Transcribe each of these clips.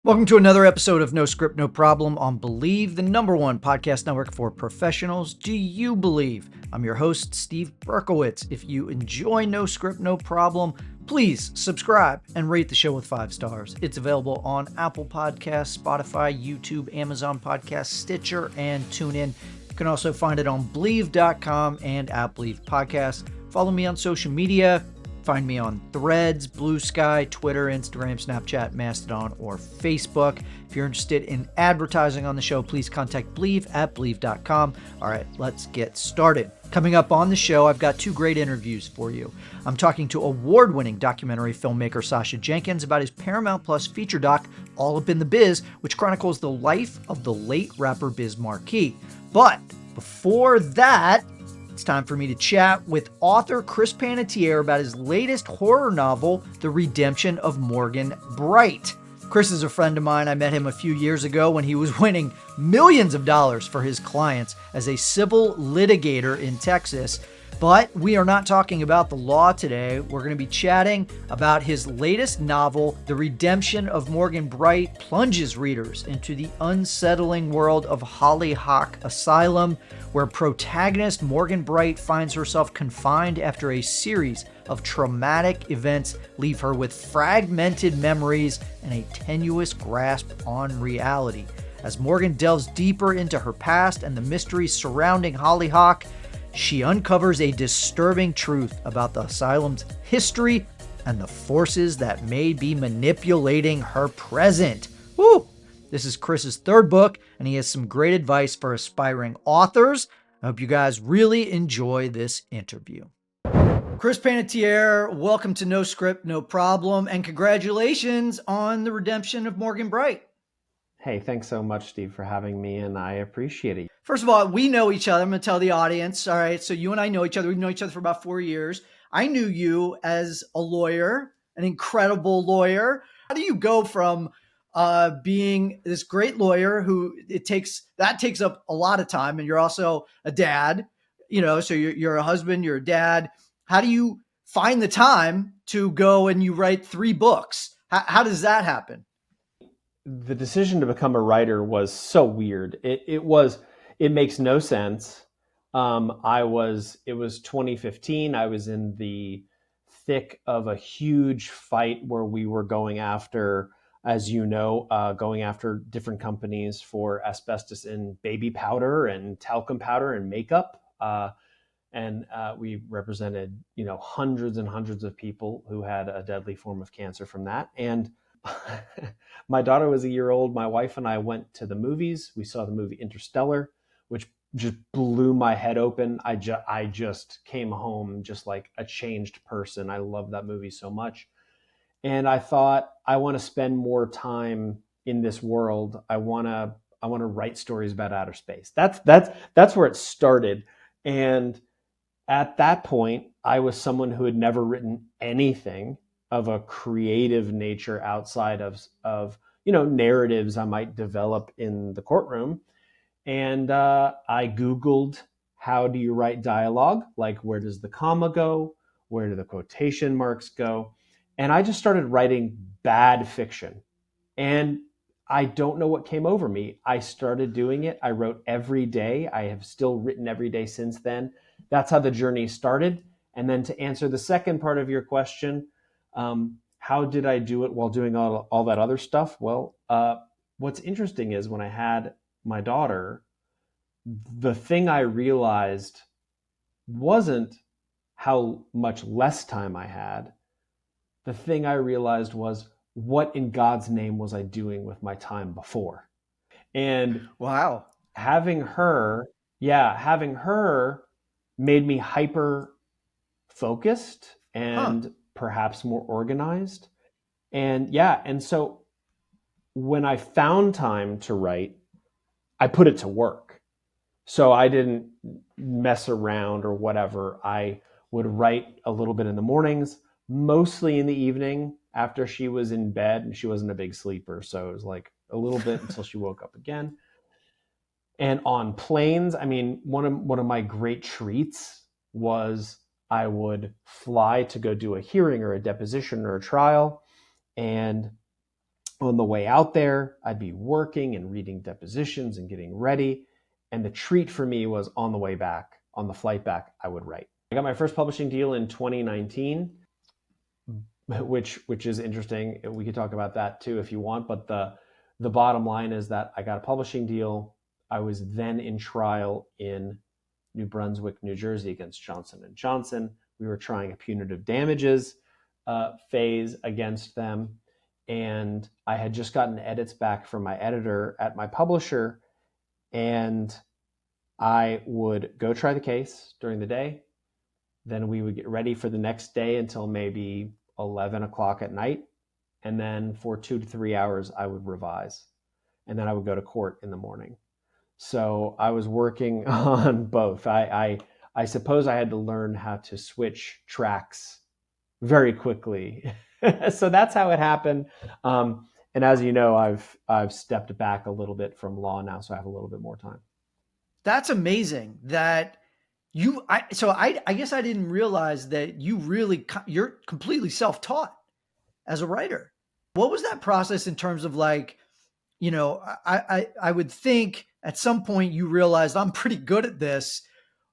Welcome to another episode of No Script, No Problem on Believe, the #1 podcast network for professionals. Do you believe? I'm your host, Steve Berkowitz. If you enjoy No Script, No Problem, please subscribe and rate the show with 5 stars. It's available on Apple Podcasts, Spotify, YouTube, Amazon Podcasts, Stitcher, and TuneIn. You can also find it on Believe.com and at Believe Podcasts. Follow me on social media. Find me on Threads, Blue Sky, Twitter, Instagram, Snapchat, Mastodon, or Facebook. If you're interested in advertising on the show, please contact Believe at Believe.com. All right, let's get started. Coming up on the show, I've got 2 great interviews for you. I'm talking to award-winning documentary filmmaker Sacha Jenkins about his Paramount Plus feature doc, All Up in the Biz, which chronicles the life of the late rapper Biz Markie. But before that, it's time for me to chat with author CHRIS PANATIER about his latest horror novel, The Redemption of Morgan Bright. Chris is a friend of mine. I met him a few years ago when he was winning millions of dollars for his clients as a civil litigator in Texas. But we are not talking about the law today. We're going to be chatting about his latest novel, The Redemption of Morgan Bright, plunges readers into the unsettling world of Hollyhock Asylum, where protagonist Morgan Bright finds herself confined after a series of traumatic events leave her with fragmented memories and a tenuous grasp on reality. As Morgan delves deeper into her past and the mysteries surrounding Hollyhock, she uncovers a disturbing truth about the asylum's history and the forces that may be manipulating her present. Woo! This is Chris's 3rd book, and he has some great advice for aspiring authors. I hope you guys really enjoy this interview. CHRIS PANATIER, welcome to No Script, No Problem, and congratulations on the redemption of Morgan Bright. Hey, thanks so much, Steve, for having me, and I appreciate it. First of all, we know each other. I'm going to tell the audience. All right, so you and I know each other. We've known each other for about 4 years. I knew you as a lawyer, an incredible lawyer. How do you go from being this great lawyer who takes up a lot of time, and you're also a dad, so you're a husband, you're a dad. How do you find the time to go and you write 3 books? How does that happen? The decision to become a writer was so weird. It makes no sense. It was 2015. I was in the thick of a huge fight where we were going after, as you know, different companies for asbestos in baby powder and talcum powder and makeup. And we represented, hundreds and hundreds of people who had a deadly form of cancer from that. And my daughter was a year old. My wife and I went to the movies. We saw the movie Interstellar, which just blew my head open. I just came home just like a changed person. I love that movie so much. And I thought, I want to spend more time in this world. I want to write stories about outer space. That's where it started. And at that point, I was someone who had never written anything of a creative nature outside of narratives I might develop in the courtroom. And I Googled, how do you write dialogue? Like, where does the comma go? Where do the quotation marks go? And I just started writing bad fiction. And I don't know what came over me. I started doing it. I wrote every day. I have still written every day since then. That's how the journey started. And then to answer the second part of your question, how did I do it while doing all that other stuff? Well, what's interesting is when I had my daughter, the thing I realized wasn't how much less time I had. The thing I realized was, what in God's name was I doing with my time before? And wow, having her made me hyper focused and perhaps more organized. And so when I found time to write, I put it to work. So I didn't mess around or whatever. I would write a little bit in the mornings, mostly in the evening after she was in bed, and she wasn't a big sleeper. So it was like a little bit until she woke up again. And on planes, I mean, one of my great treats was I would fly to go do a hearing or a deposition or a trial. And On the way out there, I'd be working and reading depositions and getting ready. And the treat for me was on the way back, on the flight back, I would write. I got my first publishing deal in 2019, which is interesting. We could talk about that too if you want. But the bottom line is that I got a publishing deal. I was then in trial in New Brunswick, New Jersey against Johnson & Johnson. We were trying a punitive damages phase against them. And I had just gotten edits back from my editor at my publisher, and I would go try the case during the day. Then we would get ready for the next day until maybe 11 o'clock at night. And then for 2 to 3 hours, I would revise. And then I would go to court in the morning. So I was working on both. I suppose I had to learn how to switch tracks very quickly. So that's how it happened. And as you know, I've stepped back a little bit from law now, so I have a little bit more time. That's amazing that I guess I didn't realize that you're completely self-taught as a writer. What was that process in terms of like, I would think at some point you realized I'm pretty good at this.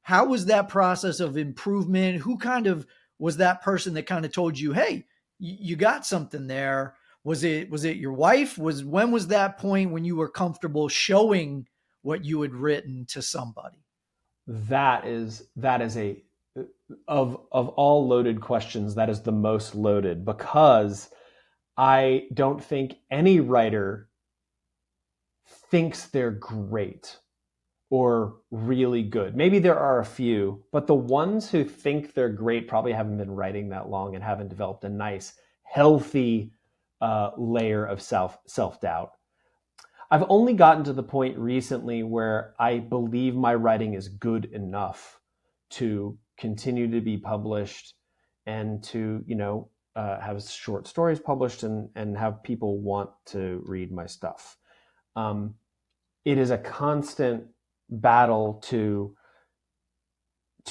How was that process of improvement? Who kind of was that person that kind of told you, hey, you got something there? Was it your wife? When was that point when you were comfortable showing what you had written to somebody? That is of all loaded questions, that is the most loaded, because I don't think any writer thinks they're great or really good. Maybe there are a few, but the ones who think they're great probably haven't been writing that long and haven't developed a nice, healthy layer of self-doubt. I've only gotten to the point recently where I believe my writing is good enough to continue to be published and to, have short stories published and have people want to read my stuff. It is a constant battle to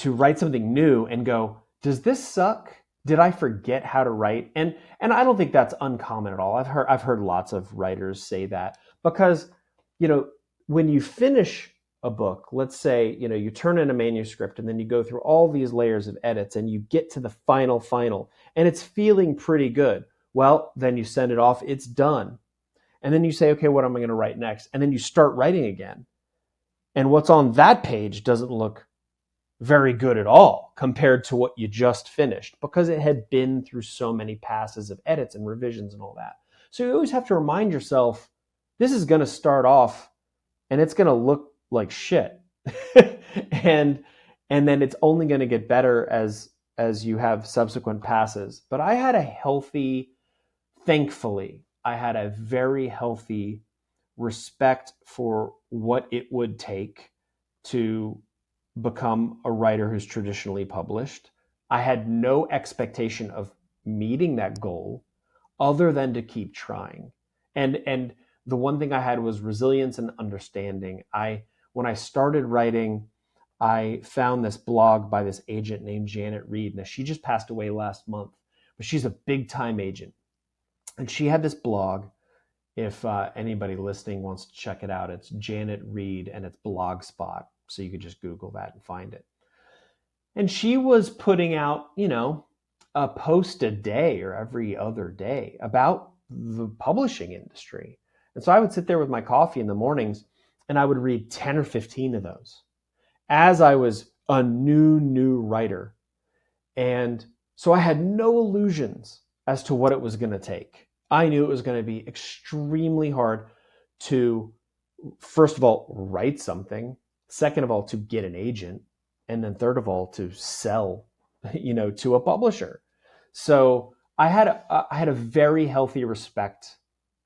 write something new and go, does this suck? Did I forget how to write? And I don't think that's uncommon at all. I've heard lots of writers say that, because, when you finish a book, let's say, you turn in a manuscript and then you go through all these layers of edits and you get to the final, and it's feeling pretty good. Well, then you send it off, it's done. And then you say, okay, what am I going to write next? And then you start writing again. And what's on that page doesn't look very good at all compared to what you just finished, because it had been through so many passes of edits and revisions and all that. So you always have to remind yourself, this is going to start off and it's going to look like shit. and then it's only going to get better as you have subsequent passes. But thankfully, I had a very healthy respect for what it would take to become a writer who's traditionally published. I had no expectation of meeting that goal other than to keep trying. And the one thing I had was resilience and understanding. When I started writing, I found this blog by this agent named Janet Reed. Now, she just passed away last month, but she's a big time agent. And she had this blog. If anybody listening wants to check it out, it's Janet Reed and it's Blogspot. So you could just Google that and find it. And she was putting out, a post a day or every other day about the publishing industry. And so I would sit there with my coffee in the mornings and I would read 10 or 15 of those as I was a new writer. And so I had no illusions as to what it was going to take. I knew it was going to be extremely hard to, first of all, write something. Second of all, to get an agent. And then third of all, to sell, to a publisher. So I had a very healthy respect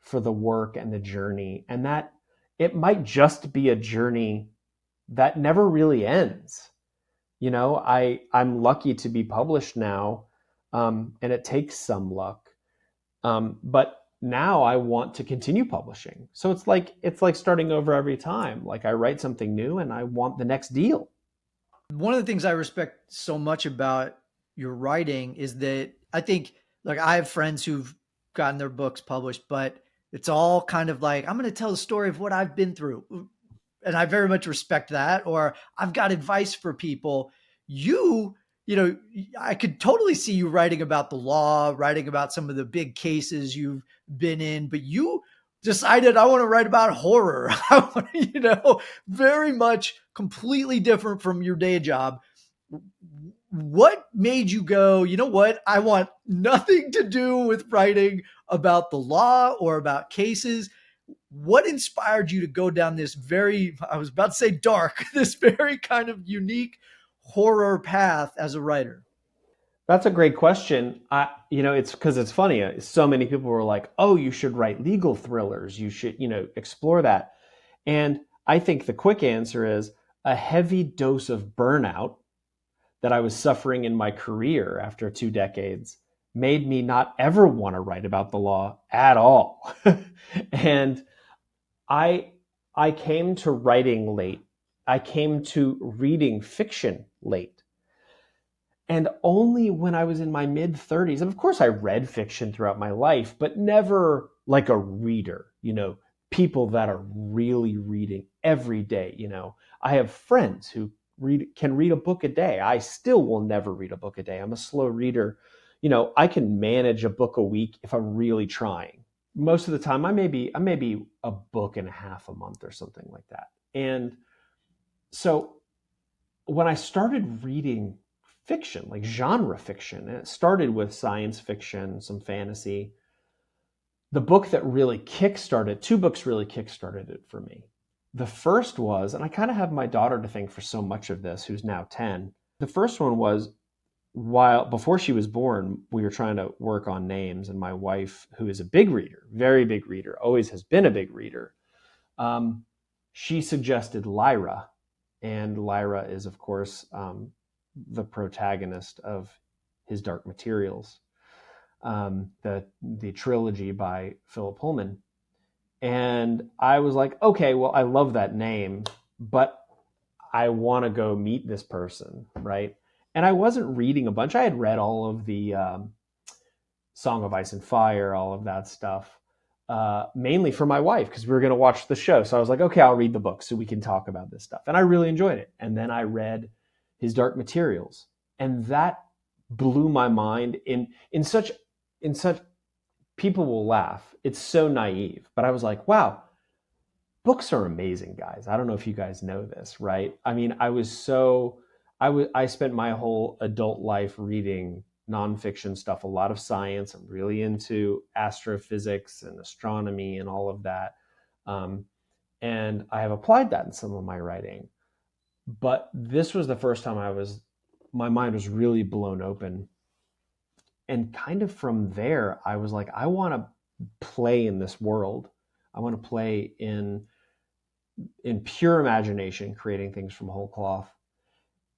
for the work and the journey, and that it might just be a journey that never really ends. I'm lucky to be published now, and it takes some luck. But now I want to continue publishing. So it's like starting over every time. Like I write something new and I want the next deal. One of the things I respect so much about your writing is that I think, like, I have friends who've gotten their books published, but It's all kind of like, I'm going to tell the story of what I've been through. And I very much respect that. Or I've got advice for people. You know, I could totally see you writing about the law, writing about some of the big cases you've been in, but you decided I want to write about horror. Very much completely different from your day job. What made you go, you know what? I want nothing to do with writing about the law or about cases. What inspired you to go down this very, I was about to say dark, this very kind of unique horror path as a writer? That's a great question. It's because it's funny. So many people were like, "Oh, you should write legal thrillers. You should, explore that." And I think the quick answer is a heavy dose of burnout that I was suffering in my career after 2 decades made me not ever want to write about the law at all. And I I came to writing late. I came to reading fiction late. And only when I was in my mid 30s, and of course I read fiction throughout my life, but never like a reader, people that are really reading every day. I have friends who can read a book a day. I still will never read a book a day. I'm a slow reader. I can manage a book a week if I'm really trying. Most of the time I may be a book and a half a month or something like that. And so when I started reading fiction, like genre fiction, and it started with science fiction, some fantasy, the book that really kickstarted, two books really kickstarted it for me. The first was, and I kind of have my daughter to thank for so much of this, who's now 10. The first one was, while before she was born, we were trying to work on names, and my wife, who is a big reader, very big reader, always has been a big reader, she suggested Lyra. And Lyra is, of course, the protagonist of His Dark Materials, the trilogy by Philip Pullman. And I was like, okay, well, I love that name, but I want to go meet this person, right? And I wasn't reading a bunch. I had read all of the Song of Ice and Fire, all of that stuff, mainly for my wife, because we were going to watch the show. So I was like, okay, I'll read the book so we can talk about this stuff. And I really enjoyed it. And then I read His Dark Materials, and that blew my mind in such people will laugh. It's so naive, but I was like, wow, books are amazing, guys. I don't know if you guys know this, right? I mean, I spent my whole adult life reading nonfiction stuff, a lot of science. I'm really into astrophysics and astronomy and all of that. And I have applied that in some of my writing. But this was the first time my mind was really blown open. And kind of from there, I was like, I want to play in this world. I want to play in pure imagination, creating things from whole cloth.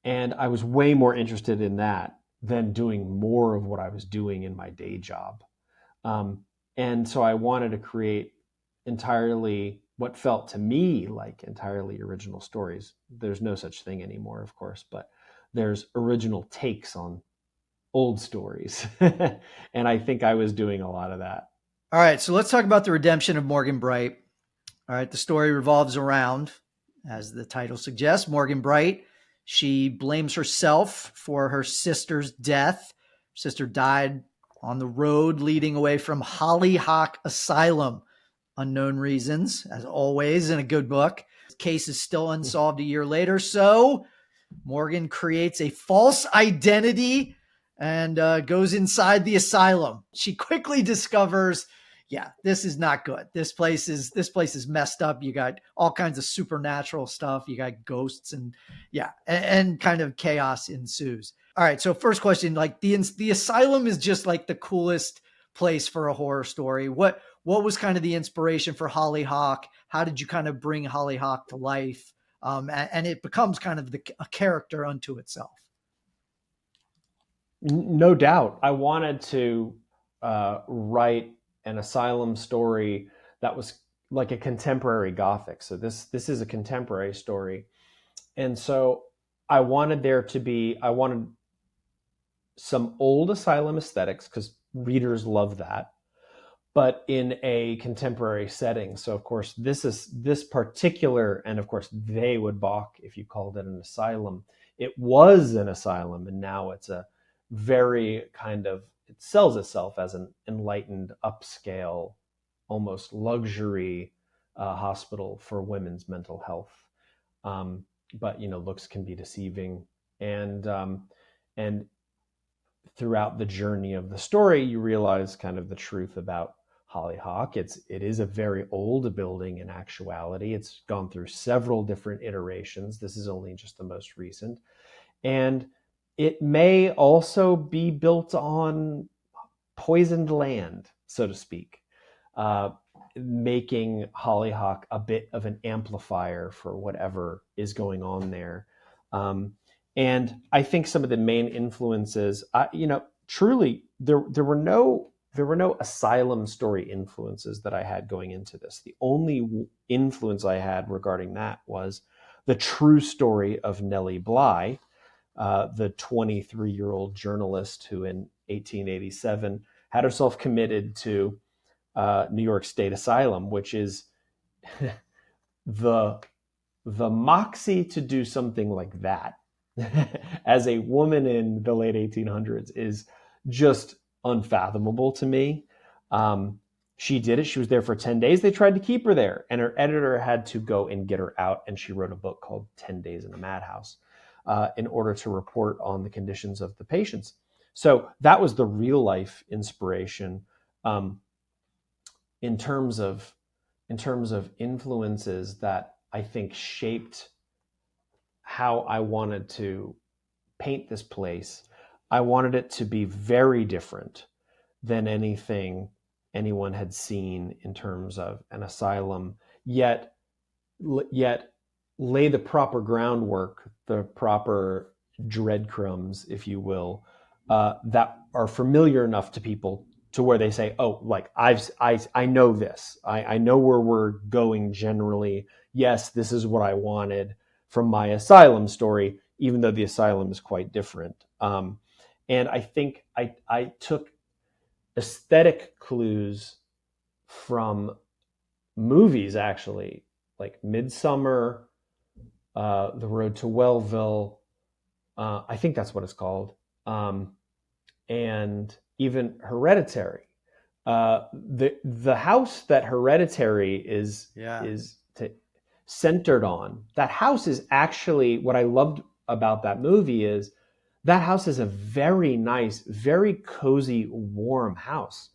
And I was way more interested in that than doing more of what I was doing in my day job. And so I wanted to create entirely what felt to me like entirely original stories. There's no such thing anymore, of course, but there's original takes on old stories. And I think I was doing a lot of that. All right, so let's talk about the redemption of Morgan Bright. All right, the story revolves around, as the title suggests, Morgan Bright. She blames herself for her sister's death. Her sister died on the road leading away from Hollyhock Asylum. Unknown reasons, as always in a good book. The case is still unsolved a year later, so Morgan creates a false identity and goes inside the asylum. She quickly discovers, yeah, this is not good. This place is messed up. You got all kinds of supernatural stuff. You got ghosts and kind of chaos ensues. All right. So first question, like the asylum is just like the coolest place for a horror story. What was kind of the inspiration for Hollyhock? How did you kind of bring Hollyhock to life? And it becomes kind of a character unto itself. No doubt. I wanted to write an asylum story that was like a contemporary Gothic. So this is a contemporary story. And so I wanted some old asylum aesthetics because readers love that, but in a contemporary setting. So of course, this particular, and of course they would balk if you called it an asylum. It was an asylum, and now it's a very kind of, it sells itself as an enlightened, upscale, almost luxury hospital for women's mental health. But looks can be deceiving, and throughout the journey of the story, you realize kind of the truth about Hollyhock. It is a very old building in actuality. It's gone through several different iterations. This is only just the most recent. And it may also be built on poisoned land, so to speak, making Hollyhock a bit of an amplifier for whatever is going on there. And I think some of the main influences, truly, there were no asylum story influences that I had going into this. The only influence I had regarding that was the true story of Nellie Bly, the 23-year-old journalist who in 1887 had herself committed to New York State Asylum, which is the moxie to do something like that as a woman in the late 1800s is just unfathomable to me. She did it. She was there for 10 days. They tried to keep her there, and her editor had to go and get her out, and she wrote a book called 10 Days in a Madhouse in order to report on the conditions of the patients. So that was the real life inspiration. In terms of influences that I think shaped how I wanted to paint this place, I wanted it to be very different than anything anyone had seen in terms of an asylum, yet lay the proper groundwork, the proper breadcrumbs, if you will, that are familiar enough to people to where they say, oh, like I know this. I know where we're going generally. Yes, this is what I wanted from my asylum story, even though the asylum is quite different. And I think I took aesthetic clues from movies, actually, like Midsummer, The Road to Wellville. I think that's what it's called. And even Hereditary. The house that Hereditary is centered on, that house is actually, what I loved about that movie is that house is a very nice, very cozy, warm house.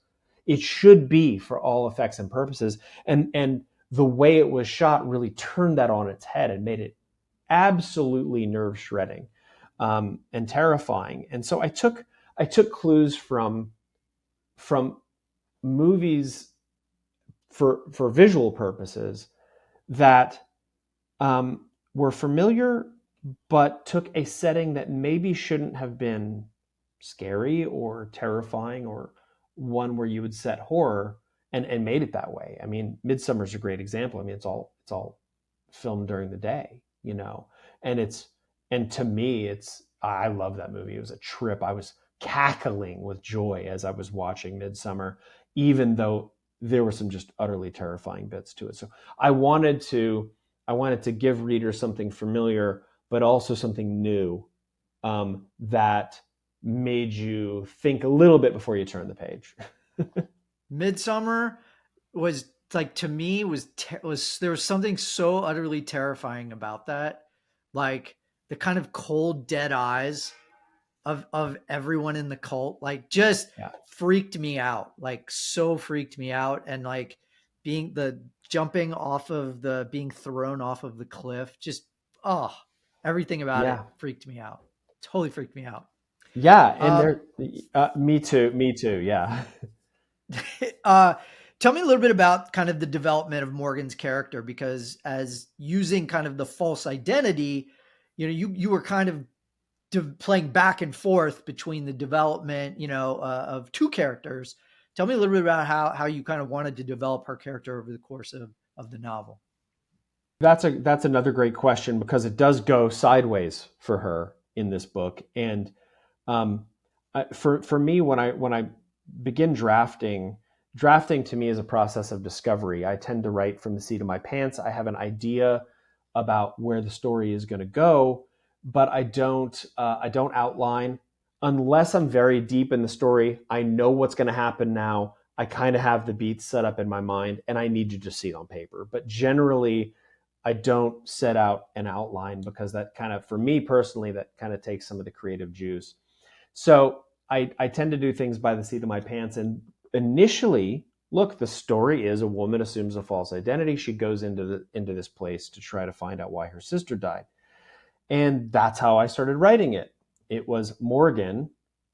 It should be, for all effects and purposes. And the way it was shot really turned that on its head and made it absolutely nerve shredding and terrifying. And so I took clues from movies for visual purposes that were familiar, but took a setting that maybe shouldn't have been scary or terrifying or one where you would set horror and made it that way. I mean, Midsummer's a great example. I mean, it's all filmed during the day, and to me, I love that movie. It was a trip. I was cackling with joy as I was watching Midsummer, even though there were some just utterly terrifying bits to it. So I wanted to give readers something familiar, but also something new that made you think a little bit before you turn the page. Midsummer was, like, to me, was there was something so utterly terrifying about that, like the kind of cold, dead eyes of everyone in the cult, like, just freaked me out, like, so freaked me out. And like being thrown off of the cliff, just everything about it freaked me out. Totally freaked me out. Yeah, and me too. Yeah. Tell me a little bit about kind of the development of Morgan's character, because as using kind of the false identity, you were kind of playing back and forth between the development, of two characters. Tell me a little bit about how you kind of wanted to develop her character over the course of the novel. That's another great question, because it does go sideways for her in this book. And for me, when I begin drafting, drafting to me is a process of discovery. I tend to write from the seat of my pants. I have an idea about where the story is going to go, but I don't outline unless I'm very deep in the story. I know what's going to happen now. I kind of have the beats set up in my mind, and I need to just see it on paper. But generally, I don't set out an outline, because that kind of, for me personally, that kind of takes some of the creative juice. So I tend to do things by the seat of my pants. And initially, look, the story is a woman assumes a false identity. She goes into this place to try to find out why her sister died. And that's how I started writing it. It was Morgan,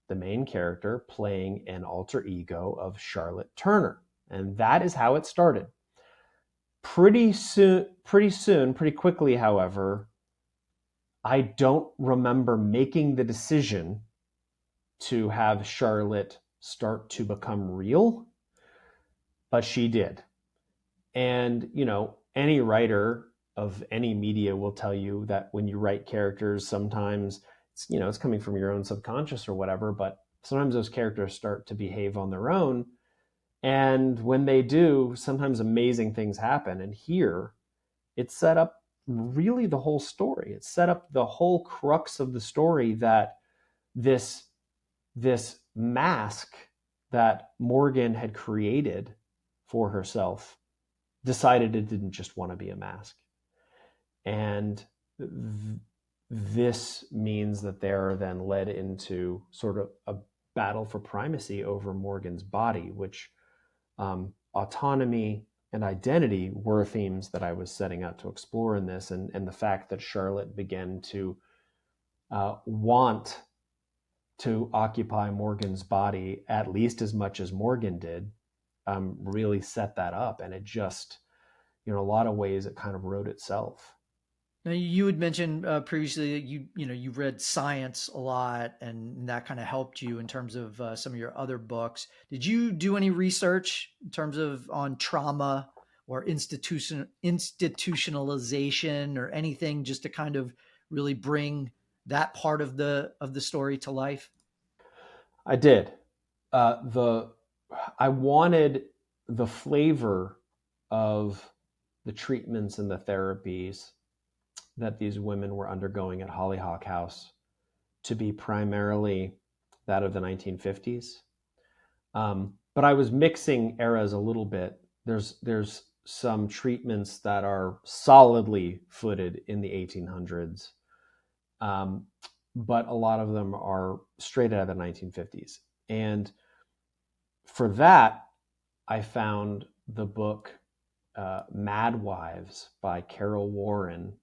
the main character, playing an alter ego of Charlotte Turner. And that is how it started. Pretty quickly, however, I don't remember making the decision to have Charlotte start to become real, but she did. And, any writer of any media will tell you that when you write characters, sometimes it's coming from your own subconscious or whatever, but sometimes those characters start to behave on their own. And when they do, sometimes amazing things happen. And here, it set up really the whole story. It set up the whole crux of the story, that this mask that Morgan had created for herself decided it didn't just want to be a mask. And this means that they are then led into sort of a battle for primacy over Morgan's body, which autonomy and identity were themes that I was setting out to explore in this. And the fact that Charlotte began to want to occupy Morgan's body at least as much as Morgan did really set that up. And it just, a lot of ways it kind of wrote itself. Now, you had mentioned previously that you read science a lot, and that kind of helped you in terms of some of your other books. Did you do any research in terms of on trauma or institutionalization or anything, just to kind of really bring that part of the story to life? I did. I wanted the flavor of the treatments and the therapies that these women were undergoing at Hollyhock House to be primarily that of the 1950s. But I was mixing eras a little bit. There's some treatments that are solidly footed in the 1800s, but a lot of them are straight out of the 1950s. And for that, I found the book Mad Wives by Carol Warren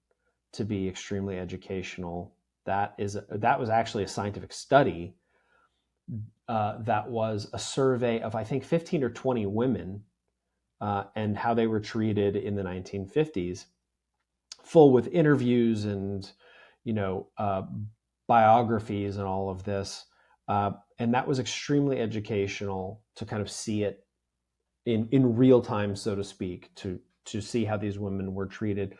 to be extremely educational. That was actually a scientific study that was a survey of, I think, 15 or 20 women and how they were treated in the 1950s, full with interviews and biographies and all of this. And that was extremely educational to kind of see it in real time, so to speak, to see how these women were treated,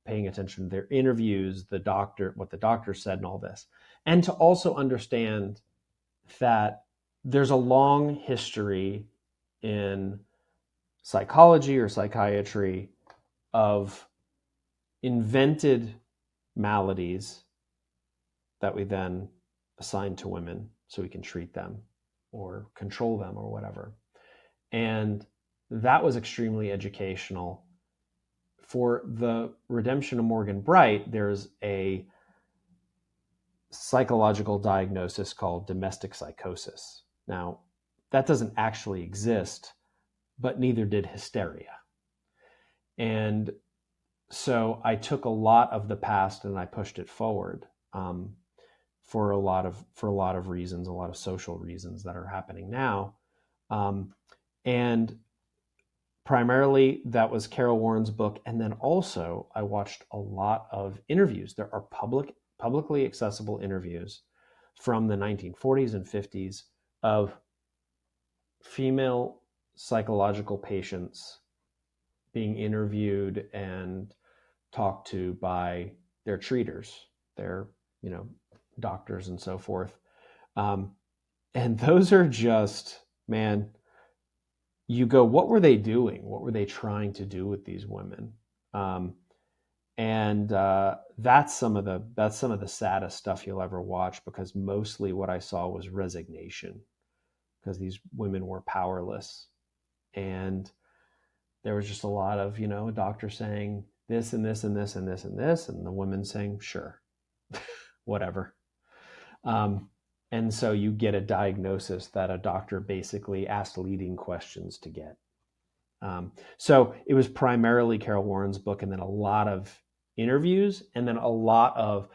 paying attention to their interviews, what the doctor said, and all this. And to also understand that there's a long history in psychology or psychiatry of invented maladies that we then assign to women so we can treat them or control them or whatever. And that was extremely educational. For the redemption of Morgan Bright, there's a psychological diagnosis called domestic psychosis. Now, that doesn't actually exist, but neither did hysteria. And so I took a lot of the past and I pushed it forward for a lot of reasons, a lot of social reasons that are happening now. And primarily that was Carol Warren's book. And then also I watched a lot of interviews. There are publicly accessible interviews from the 1940s and 50s of female psychological patients being interviewed and talked to by their treaters, their, doctors and so forth. And those are just, man, you go, what were they doing? What were they trying to do with these women? And that's some of the saddest stuff you'll ever watch, because mostly what I saw was resignation, because these women were powerless, and there was just a lot of, a doctor saying this and this and this and this and this, and the women saying, sure, whatever. And so you get a diagnosis that a doctor basically asked leading questions to get. So it was primarily Carol Warren's book, and then a lot of interviews, and then a lot of,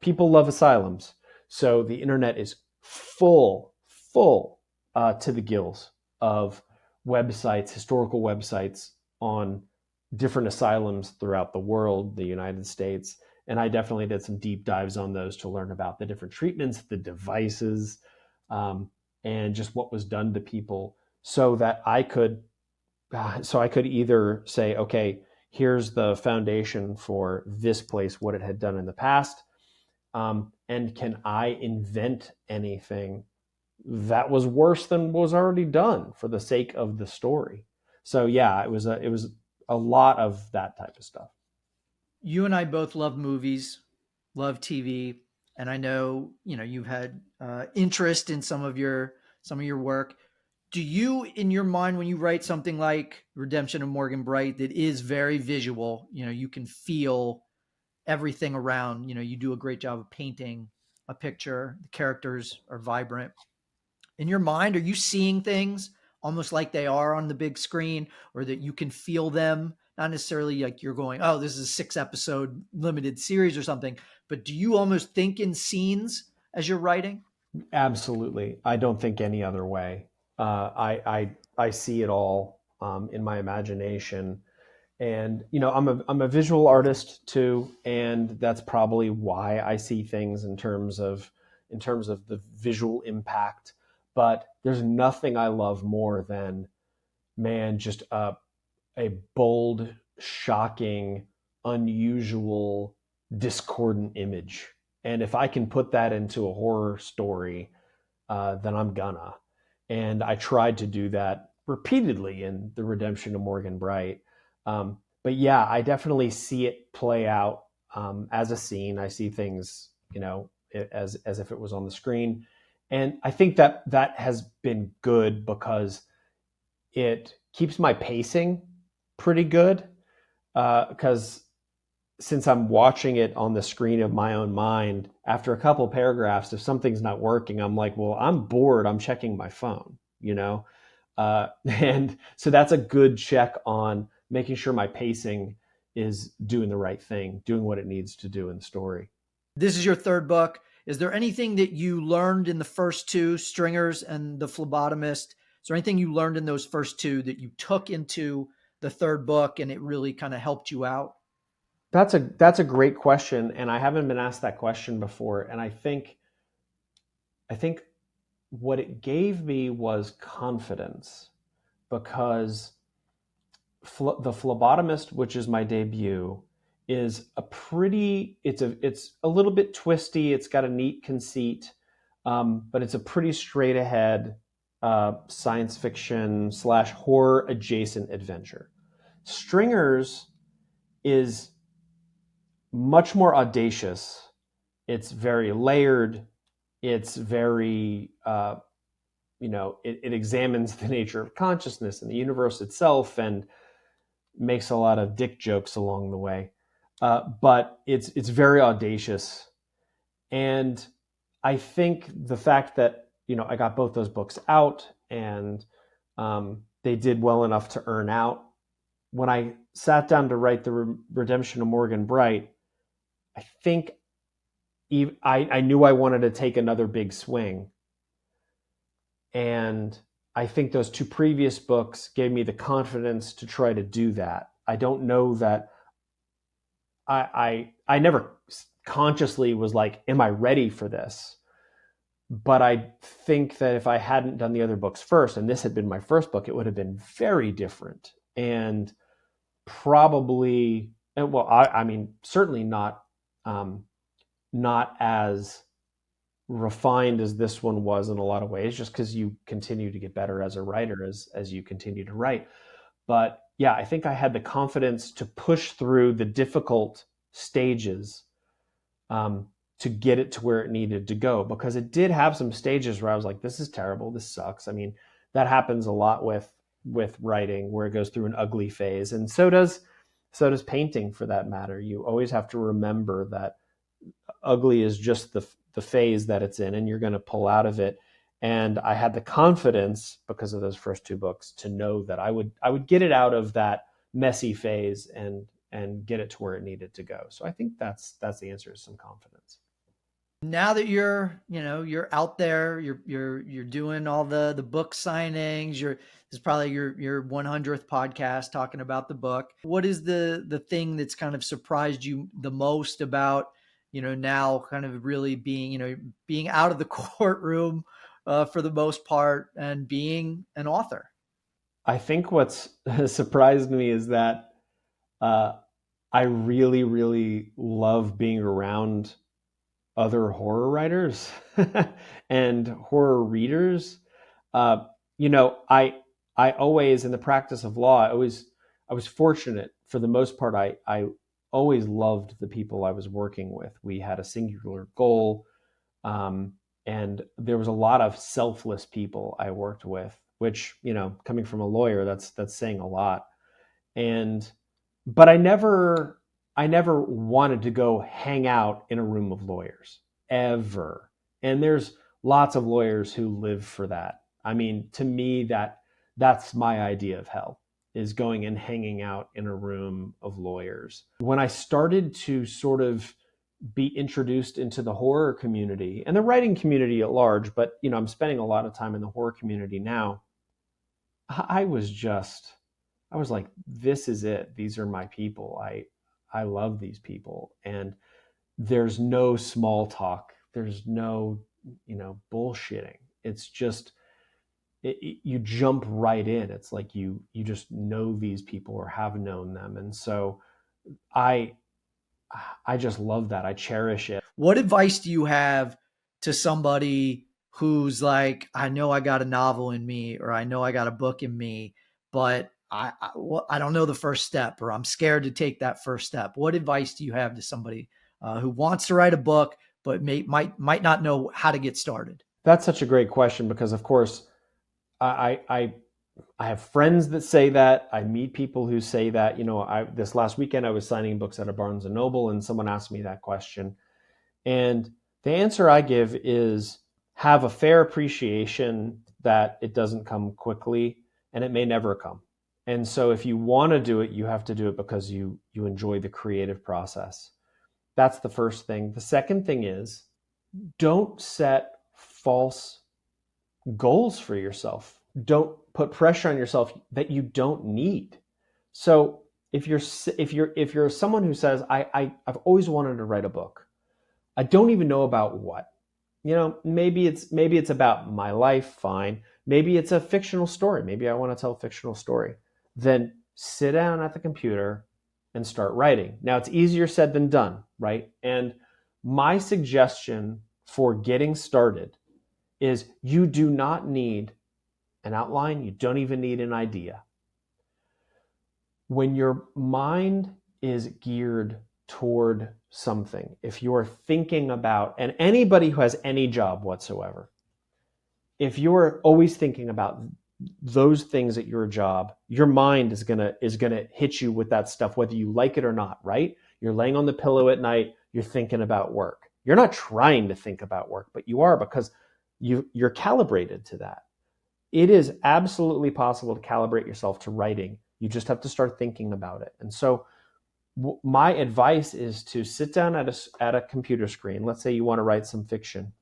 people love asylums. So the internet is full to the gills of websites, historical websites on different asylums throughout the world, the United States. And I definitely did some deep dives on those to learn about the different treatments, the devices, and just what was done to people, so that I could either say, okay, here's the foundation for this place, what it had done in the past, and can I invent anything that was worse than was already done for the sake of the story? So yeah, it was a lot of that type of stuff. You and I both love movies, love TV, and I know you've had interest in some of your work. Do you, in your mind, when you write something like Redemption of Morgan Bright that is very visual, you can feel everything around, you do a great job of painting a picture, the characters are vibrant. In your mind, are you seeing things almost like they are on the big screen, or that you can feel them? Not necessarily like you're going, oh, this is a 6-episode limited series or something, but do you almost think in scenes as you're writing? Absolutely. I don't think any other way. I see it all in my imagination, and I'm a visual artist too, and that's probably why I see things in terms of the visual impact. But there's nothing I love more than, man, just a bold, shocking, unusual, discordant image. And if I can put that into a horror story, then I'm gonna. And I tried to do that repeatedly in The Redemption of Morgan Bright. But yeah, I definitely see it play out as a scene. I see things, as if it was on the screen. And I think that has been good, because it keeps my pacing pretty good. Because since I'm watching it on the screen of my own mind, after a couple paragraphs, if something's not working, I'm like, well, I'm bored. I'm checking my phone, and so that's a good check on making sure my pacing is doing the right thing, doing what it needs to do in the story. This is your third book. Is there anything that you learned in the first two, Stringers and The Phlebotomist? Is there anything you learned in those first two that you took into the third book and it really kind of helped you out? That's a great question, and I haven't been asked that question before. And I think what it gave me was confidence, because The Phlebotomist, which is my debut, is it's a little bit twisty. It's got a neat conceit, but it's a pretty straight ahead science fiction / horror adjacent adventure. Stringers is much more audacious. It's very layered. It's very, it examines the nature of consciousness and the universe itself, and makes a lot of dick jokes along the way. But it's very audacious. And I think the fact that, I got both those books out, and they did well enough to earn out. When I sat down to write The Redemption of Morgan Bright, I think I knew I wanted to take another big swing. And I think those two previous books gave me the confidence to try to do that. I don't know that I never consciously was like, am I ready for this? But I think that if I hadn't done the other books first, and this had been my first book, it would have been very different. And probably, well, I mean, certainly not as refined as this one was in a lot of ways, just because you continue to get better as a writer as you continue to write. But yeah, I think I had the confidence to push through the difficult stages to get it to where it needed to go, because it did have some stages where I was like, this is terrible, this sucks. I mean, that happens a lot with writing, where it goes through an ugly phase, and so does painting, for that matter. You always have to remember that ugly is just the phase that it's in, and you're going to pull out of it. And I had the confidence, because of those first two books, to know that I would get it out of that messy phase and get it to where it needed to go. So I think that's the answer, is some confidence. Now that you're out there, you're doing all the book signings, this is probably your 100th podcast talking about the book. What is the thing that's kind of surprised you the most about, now kind of really being out of the courtroom for the most part and being an author? I think what's surprised me is that I really, really love being around other horror writers and horror readers. I always, in the practice of law, I was fortunate. For the most part, I always loved the people I was working with. We had a singular goal, and there was a lot of selfless people I worked with, which, coming from a lawyer, that's saying a lot. But I never wanted to go hang out in a room of lawyers, ever. And there's lots of lawyers who live for that. I mean, to me, that's my idea of hell, is going and hanging out in a room of lawyers. When I started to sort of be introduced into the horror community and the writing community at large, but I'm spending a lot of time in the horror community now, I was like, this is it. These are my people. I love these people. And there's no small talk. There's no, bullshitting. It's just, you jump right in. It's like you just know these people or have known them. And so I just love that. I cherish it. What advice do you have to somebody who's like, I know I got a novel in me, or I know I got a book in me, but I don't know the first step, or I'm scared to take that first step? What advice do you have to somebody who wants to write a book, but might not know how to get started? That's such a great question, because of course I have friends that say that. I meet people who say that. This last weekend I was signing books at a Barnes and Noble, and someone asked me that question. And the answer I give is, have a fair appreciation that it doesn't come quickly, and it may never come. And so if you want to do it, you have to do it because you enjoy the creative process. That's the first thing. The second thing is, don't set false goals for yourself. Don't put pressure on yourself that you don't need. So if you're someone who says, I've always wanted to write a book, I don't even know about what. Maybe it's about my life, fine. Maybe it's a fictional story. Maybe I want to tell a fictional story. Then sit down at the computer and start writing. Now, it's easier said than done, right? And my suggestion for getting started is, you do not need an outline. You don't even need an idea. When your mind is geared toward something, if you're thinking about, and anybody who has any job whatsoever, if you're always thinking about those things at your job, your mind is gonna hit you with that stuff, whether you like it or not, right? You're laying on the pillow at night, you're thinking about work. You're not trying to think about work, but you are, because you're calibrated to that. It is absolutely possible to calibrate yourself to writing. You just have to start thinking about it. And so my advice is to sit down at a computer screen. Let's say you want to write some fiction,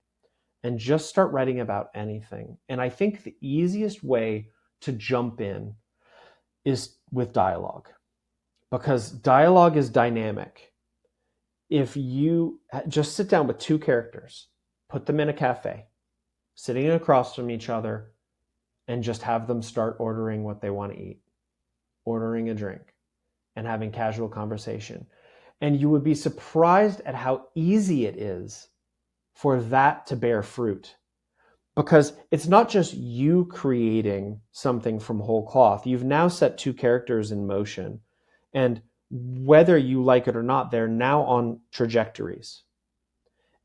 and just start writing about anything. And I think the easiest way to jump in is with dialogue, because dialogue is dynamic. If you just sit down with two characters, put them in a cafe, sitting across from each other, and just have them start ordering what they want to eat, ordering a drink, and having casual conversation. And you would be surprised at how easy it is for that to bear fruit. Because it's not just you creating something from whole cloth. You've now set two characters in motion. And whether you like it or not, they're now on trajectories.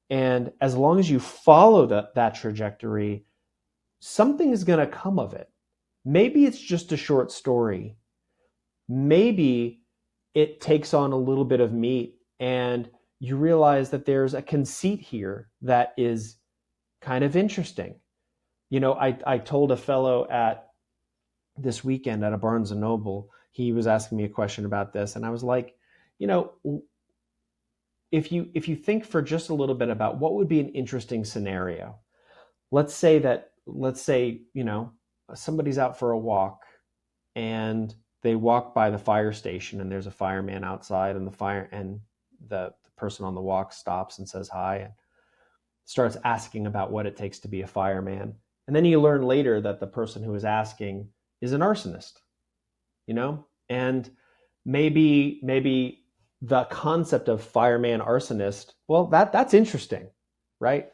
And as long as you follow that trajectory, something is going to come of it. Maybe it's just a short story. Maybe it takes on a little bit of meat and you realize that there's a conceit here that is kind of interesting. I told a fellow at this weekend at a Barnes and Noble, he was asking me a question about this. And I was like, if you think for just a little bit about what would be an interesting scenario, let's say, somebody's out for a walk and they walk by the fire station and there's a fireman outside and the person on the walk stops and says hi and starts asking about what it takes to be a fireman. And then you learn later that the person who is asking is an arsonist, and maybe the concept of fireman arsonist, well, that's interesting, right?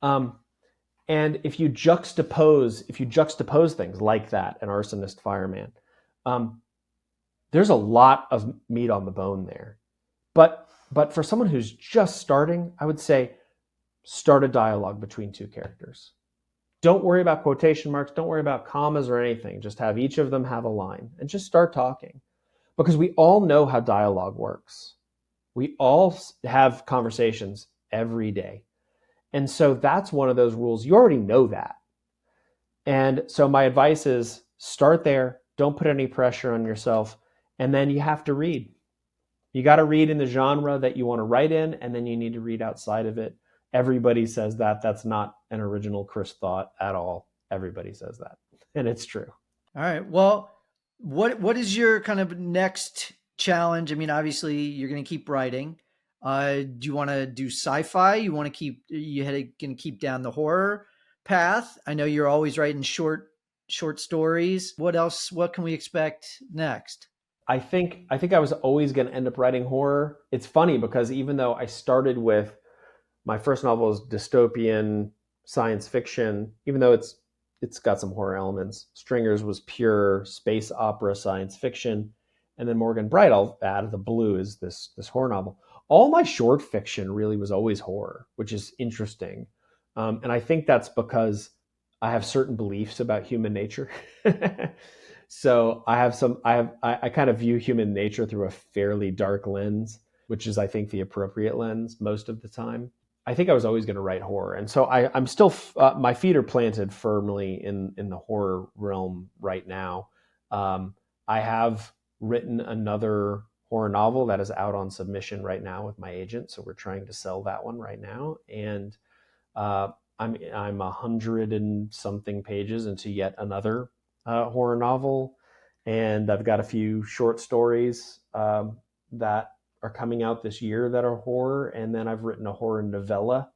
And if you juxtapose things like that, an arsonist fireman, there's a lot of meat on the bone there. But for someone who's just starting, I would say start a dialogue between two characters. Don't worry about quotation marks. Don't worry about commas or anything. Just have each of them have a line and just start talking, because we all know how dialogue works. We all have conversations every day. And so that's one of those rules. You already know that. And so my advice is start there. Don't put any pressure on yourself. And then you have to read. You got to read in the genre that you want to write in, and then you need to read outside of it. Everybody says that. That's not an original CHRIS thought at all. Everybody says that. And it's true. All right. Well, what is your kind of next challenge? I mean, obviously you're going to keep writing. Do you want to do sci-fi? You want to going to keep down the horror path? I know you're always writing short stories. What else? What can we expect next? I think I was always going to end up writing horror. It's funny because even though I started with my first novel is dystopian science fiction, even though it's got some horror elements. Stringers was pure space opera science fiction. And then Morgan Bright, I'll add the blue, is this horror novel. All my short fiction really was always horror, which is interesting. And I think that's because I have certain beliefs about human nature. So I kind of view human nature through a fairly dark lens, which is, I think, the appropriate lens most of the time. I think I was always going to write horror. And so I'm still, my feet are planted firmly in the horror realm right now. I have written another horror novel that is out on submission right now with my agent. So we're trying to sell that one right now. And I'm 100 and something pages into yet another horror novel. And I've got a few short stories that are coming out this year that are horror. And then I've written a horror novella,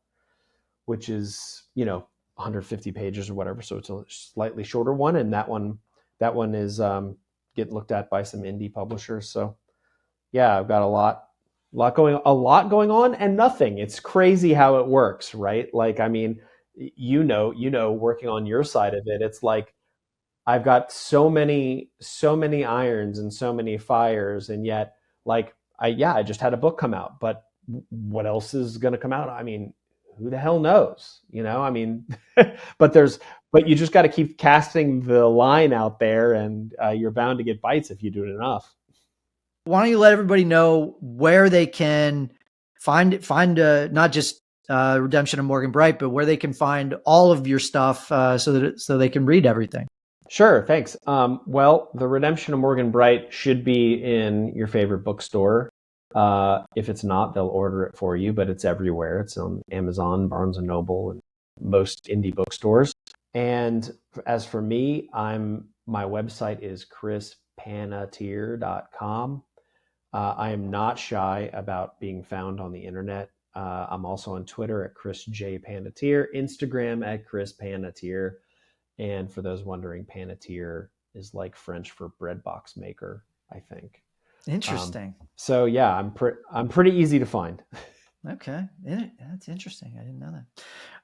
which is, 150 pages or whatever. So it's a slightly shorter one. And that one is getting looked at by some indie publishers. So yeah, I've got a lot going on and nothing. It's crazy how it works, right? Like, I mean, working on your side of it, it's like, I've got so many irons and so many fires. And yet, like, I just had a book come out, but what else is going to come out? I mean, who the hell knows? I mean, but you just got to keep casting the line out there, and you're bound to get bites if you do it enough. Why don't you let everybody know where they can find not just Redemption of Morgan Bright, but where they can find all of your stuff so they can read everything? Sure, thanks. Well, The Redemption of Morgan Bright should be in your favorite bookstore. If it's not, they'll order it for you, but it's everywhere. It's on Amazon, Barnes and Noble, and most indie bookstores. And as for me, my website is CHRISPANATIER.com. I am not shy about being found on the internet. I'm also on Twitter at Chris J. Panatier, Instagram at Chris Panatier. And for those wondering, Panatier is like French for bread box maker, I think. Interesting. So yeah, I'm pretty easy to find. Okay. That's interesting. I didn't know that.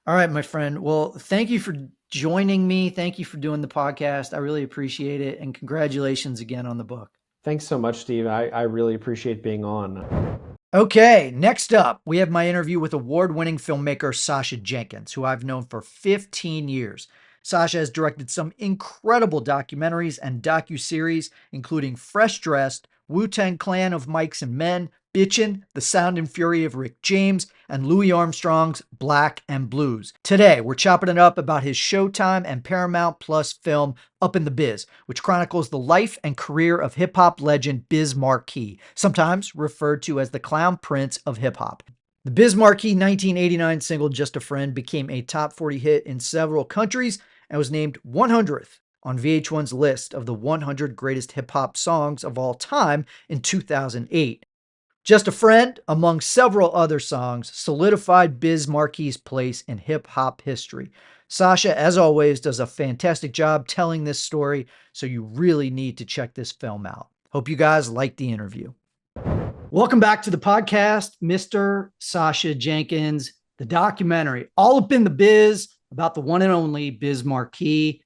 All right, my friend. Well, thank you for joining me. Thank you for doing the podcast. I really appreciate it. And congratulations again on the book. Thanks so much, Steve. I really appreciate being on. Okay, next up, we have my interview with award-winning filmmaker Sacha Jenkins, who I've known for 15 years. Sacha has directed some incredible documentaries and docuseries, including Fresh Dressed, Wu-Tang Clan of Mikes and Men, Bitchin', The Sound and Fury of Rick James, and Louis Armstrong's Black and Blues. Today, we're chopping it up about his Showtime and Paramount Plus film, Up in the Biz, which chronicles the life and career of hip-hop legend Biz Markie, sometimes referred to as the Clown Prince of hip-hop. The Biz Markie 1989 single Just a Friend became a top 40 hit in several countries and was named 100th on VH1's list of the 100 greatest hip-hop songs of all time in 2008. Just a Friend, among several other songs, solidified Biz Markie's place in hip-hop history. Sacha, as always, does a fantastic job telling this story, so you really need to check this film out. Hope you guys like the interview. Welcome back to the podcast, Mr. Sacha Jenkins, the documentary, All Up in the Biz, about the one and only Biz Markie.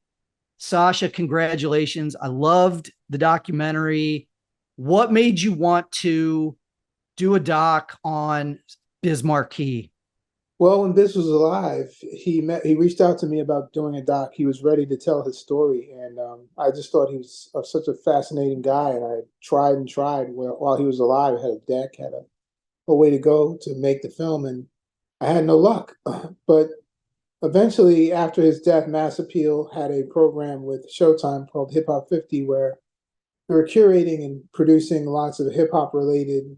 Sacha, congratulations. I loved the documentary. What made you want to do a doc on Biz Markie? Well, when Biz was alive, he reached out to me about doing a doc. He was ready to tell his story, and I just thought he was such a fascinating guy. And I tried and tried while he was alive. I had a deck, had a way to go to make the film, and I had no luck. But eventually, after his death, Mass Appeal had a program with Showtime called Hip Hop 50, where they were curating and producing lots of hip hop related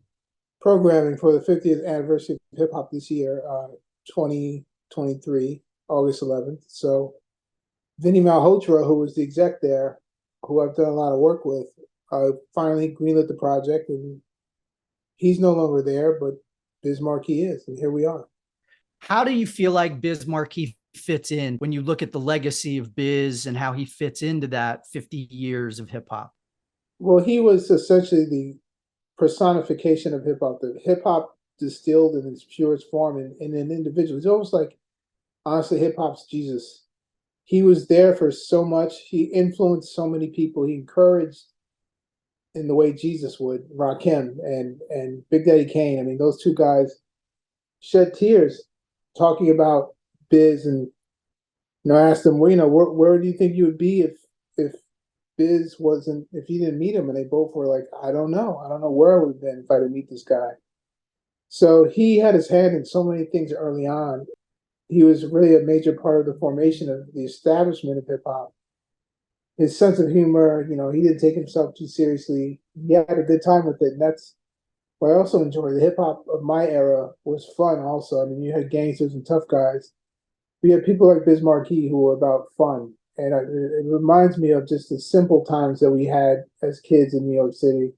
programming for the 50th anniversary of hip hop this year, 2023, August 11th. So Vinny Malhotra, who was the exec there, who I've done a lot of work with, finally greenlit the project, and he's no longer there, but Biz Markie is, and here we are. How do you feel like Biz Markie fits in when you look at the legacy of Biz and how he fits into that 50 years of hip hop? Well, he was essentially the personification of hip hop, the hip hop distilled in its purest form in an individual. It's almost like, honestly, hip hop's Jesus. He was there for so much. He influenced so many people. He encouraged in the way Jesus would, Rakim and Big Daddy Kane. I mean, those two guys shed tears talking about Biz, and I asked them, well, where do you think you would be if Biz wasn't, if you didn't meet him? And they both were like, I don't know where I would have been if I didn't meet this guy. So he had his hand in so many things early on. He was really a major part of the formation of the establishment of hip hop. His sense of humor, he didn't take himself too seriously. He had a good time with it. And that's what I also enjoyed. The hip hop of my era was fun also. I mean, you had gangsters and tough guys. We had people like Biz Markie who were about fun. And it reminds me of just the simple times that we had as kids in New York City.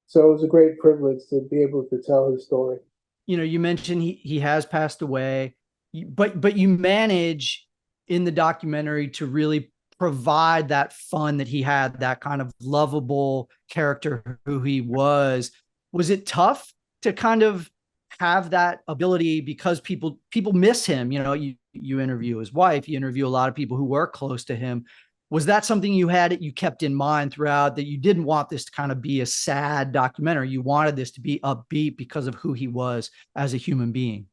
So it was a great privilege to be able to tell his story. You mentioned he has passed away, but you manage in the documentary to really provide that fun that he had, that kind of lovable character who he was. Was it tough to kind of have that ability because people miss him? You interview his wife, you interview a lot of people who were close to him. Was that something you kept in mind throughout, that you didn't want this to kind of be a sad documentary? You wanted this to be upbeat because of who he was as a human being?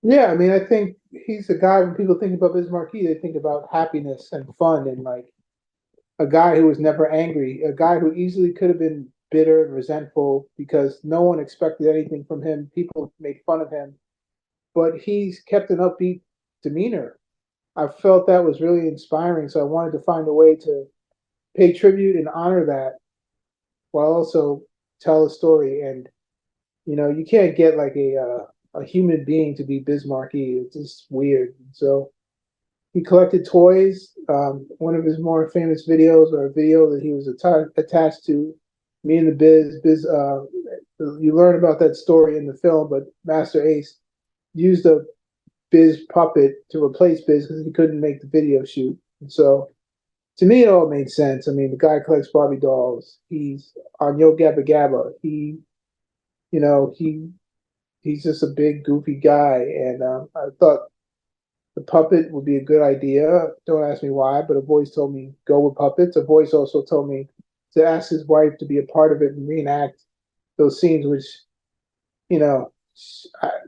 Yeah, I mean, I think he's a guy, when people think about Biz Markie, they think about happiness and fun, and like a guy who was never angry, a guy who easily could have been bitter and resentful because no one expected anything from him. People made fun of him, but he's kept an upbeat demeanor. I felt that was really inspiring, so I wanted to find a way to pay tribute and honor that while also tell a story. And you can't get like a human being to be Biz Markie. It's just weird. So he collected toys. One of his more famous videos, or a video that he was attached to, Me and the Biz. You learn about that story in the film, but Master Ace used a Biz puppet to replace Biz because he couldn't make the video shoot. And so, to me, it all made sense. I mean, the guy collects Barbie dolls. He's on Yo Gabba Gabba. He he's just a big goofy guy, and I thought the puppet would be a good idea. Don't ask me why, but a voice told me go with puppets. A voice also told me to ask his wife to be a part of it and reenact those scenes, which you know,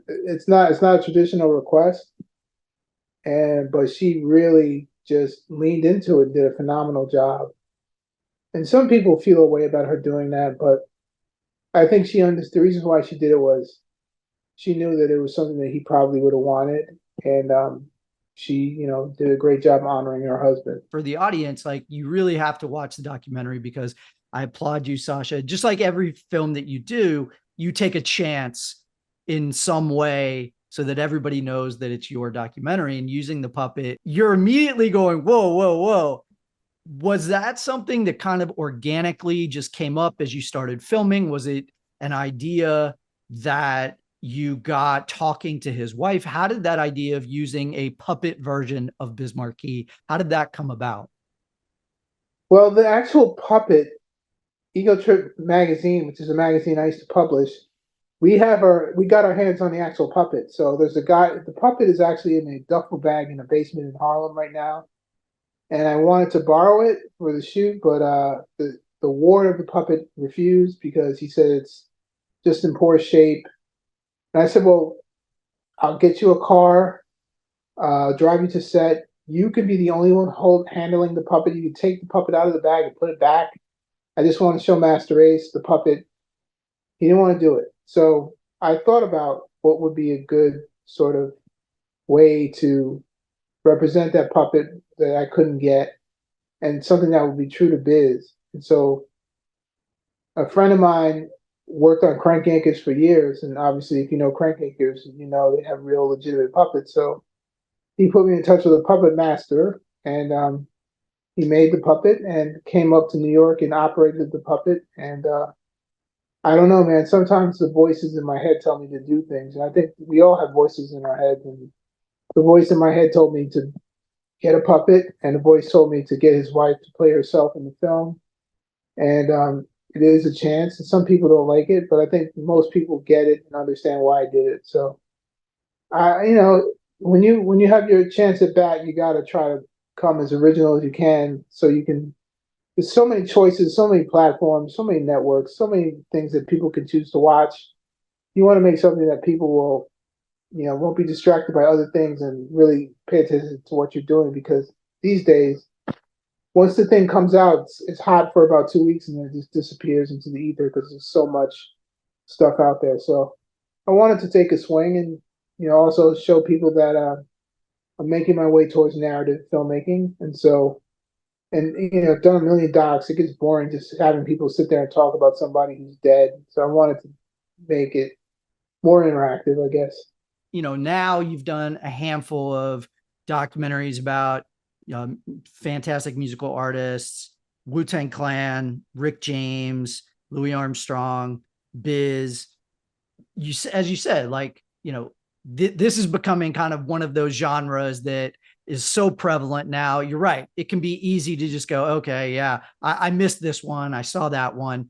it's not a traditional request, and but she really just leaned into it and did a phenomenal job. And some people feel a way about her doing that, but I think she understood the reason why she did it was she knew that it was something that he probably would have wanted, and she, did a great job honoring her husband. For the audience, like, you really have to watch the documentary, because I applaud you, Sacha. Just like every film that you do, you take a chance in some way so that everybody knows that it's your documentary. And using the puppet, you're immediately going, whoa, whoa, whoa. Was that something that kind of organically just came up as you started filming? Was it an idea that you got talking to his wife? How did that idea of using a puppet version of Biz Markie, how did that come about? Well, the actual puppet, Ego Trip magazine, which is a magazine I used to publish, we got our hands on the actual puppet. So there's a guy. The puppet is actually in a duffel bag in a basement in Harlem right now, and I wanted to borrow it for the shoot, but the ward of the puppet refused because he said it's just in poor shape. And I said, well, I'll get you a car, drive you to set. You can be the only one handling the puppet. You can take the puppet out of the bag and put it back. I just want to show Master Ace the puppet. He didn't want to do it. So I thought about what would be a good sort of way to represent that puppet that I couldn't get, and something that would be true to Biz. And so a friend of mine worked on Crank Yankers for years, and obviously, if you know Crank Yankers, you know they have real legitimate puppets. So he put me in touch with a puppet master, and he made the puppet and came up to New York and operated the puppet. And I don't know, man. Sometimes the voices in my head tell me to do things, and I think we all have voices in our heads. And the voice in my head told me to get a puppet, and the voice told me to get his wife to play herself in the film. And it is a chance. And some people don't like it, but I think most people get it and understand why I did it. So, when you have your chance at bat, you got to try to come as original as you can, so you can. There's so many choices, so many platforms, so many networks, so many things that people can choose to watch. You want to make something that people will, won't be distracted by other things and really pay attention to what you're doing, because these days, once the thing comes out, it's hot for about 2 weeks and then it just disappears into the ether because there's so much stuff out there. So I wanted to take a swing and also show people that I'm making my way towards narrative filmmaking. And so, and I've done a million docs. It gets boring just having people sit there and talk about somebody who's dead. So I wanted to make it more interactive, I guess. Now you've done a handful of documentaries about fantastic musical artists, Wu-Tang Clan, Rick James, Louis Armstrong, Biz. As you said, like, this is becoming kind of one of those genres that is so prevalent now. You're right. It can be easy to just go, okay, yeah, I missed this one. I saw that one.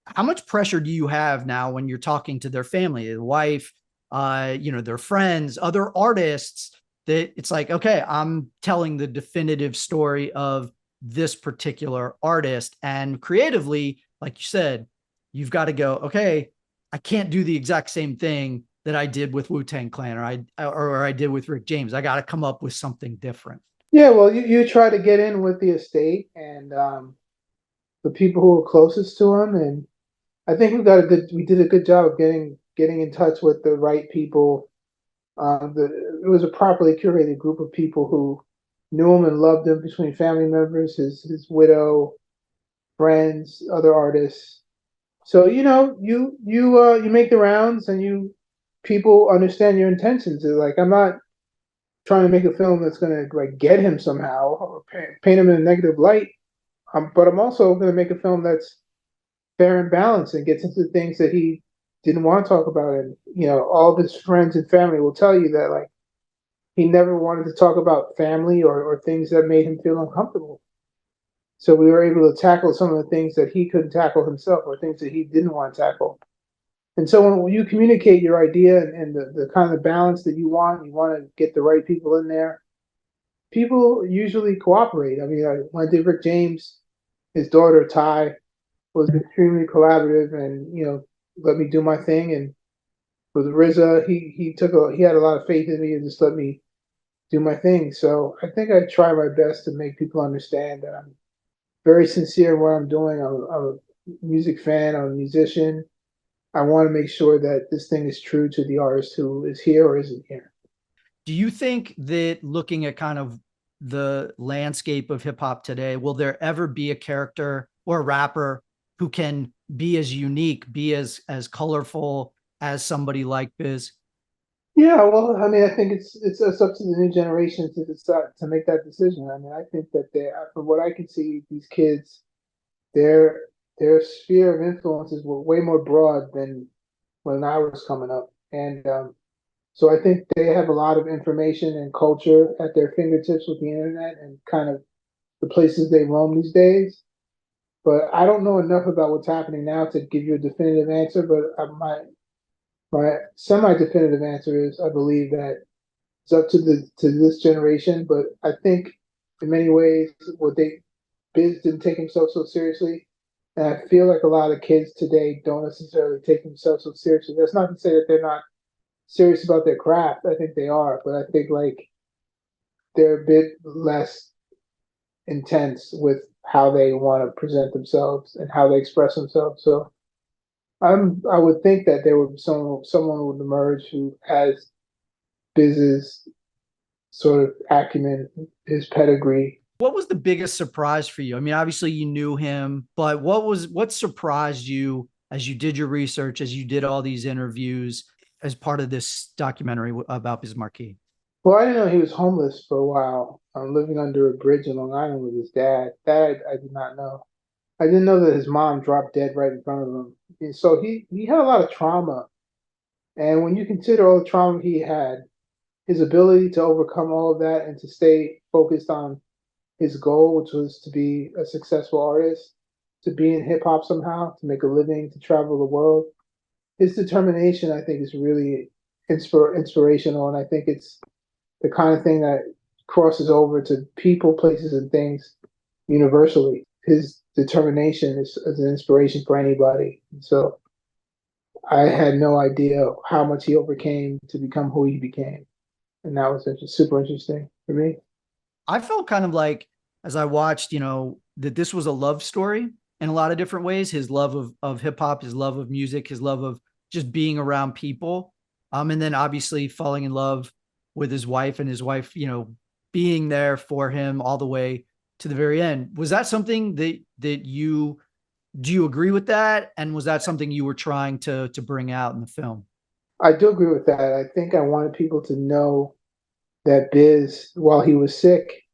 How much pressure do you have now when you're talking to their family, their wife, their friends, other artists, that it's like, okay, I'm telling the definitive story of this particular artist, and creatively, like you said, you've got to go, okay, I can't do the exact same thing that I did with Wu-Tang Clan or I did with Rick James. I got to come up with something different. Yeah, well, you try to get in with the estate and the people who are closest to him, and I think we did a good job of getting in touch with the right people. It was a properly curated group of people who knew him and loved him, between family members, his widow, friends, other artists. So you make the rounds, and people understand your intentions. They're like, I'm not trying to make a film that's going to like get him somehow or paint him in a negative light. But I'm also going to make a film that's fair and balanced and gets into things that he didn't want to talk about. And all of his friends and family will tell you that, like, he never wanted to talk about family or things that made him feel uncomfortable. So we were able to tackle some of the things that he couldn't tackle himself, or things that he didn't want to tackle. And so when you communicate your idea and the kind of balance that you want to get the right people in there. People usually cooperate. I mean, when I did Rick James, his daughter Ty was extremely collaborative and let me do my thing. And with RZA, he had a lot of faith in me and just let me do my thing. So I think I try my best to make people understand that I'm very sincere in what I'm doing. I'm a music fan. I'm a musician. I want to make sure that this thing is true to the artist who is here or isn't here. Do you think that looking at kind of the landscape of hip hop today, will there ever be a character or a rapper who can be as unique, be as colorful as somebody like Biz? Yeah, well, I mean, I think it's up to the new generation to decide to make that decision. I mean, I think that from what I can see, these kids, their their sphere of influences were way more broad than when I was coming up, and so I think they have a lot of information and culture at their fingertips with the internet and kind of the places they roam these days. But I don't know enough about what's happening now to give you a definitive answer. But my semi-definitive answer is I believe that it's up to this generation. But I think in many ways, Biz didn't take himself so seriously, and I feel like a lot of kids today don't necessarily take themselves so seriously. That's not to say that they're not serious about their craft. I think they are, but I think like they're a bit less intense with how they want to present themselves and how they express themselves. So I would think that there would be someone would emerge who has Biz's sort of acumen, his pedigree. What was the biggest surprise for you? I mean, obviously you knew him, but what surprised you as you did your research, as you did all these interviews as part of this documentary about Biz Markie? Well, I didn't know he was homeless for a while, living under a bridge in Long Island with his dad. That I did not know. I didn't know that his mom dropped dead right in front of him. And so he had a lot of trauma. And when you consider all the trauma he had, his ability to overcome all of that and to stay focused on his goal, which was to be a successful artist, to be in hip hop somehow, to make a living, to travel the world. His determination, I think, is really inspirational. And I think it's the kind of thing that crosses over to people, places, and things universally. His determination is an inspiration for anybody. So I had no idea how much he overcame to become who he became. And that was super interesting for me. I felt kind of like, as I watched, that this was a love story in a lot of different ways. His love of hip hop, his love of music, his love of just being around people. And then obviously falling in love with his wife and his wife, being there for him all the way to the very end. Was that something that do you agree with that? And was that something you were trying to bring out in the film? I do agree with that. I think I wanted people to know that Biz, while he was sick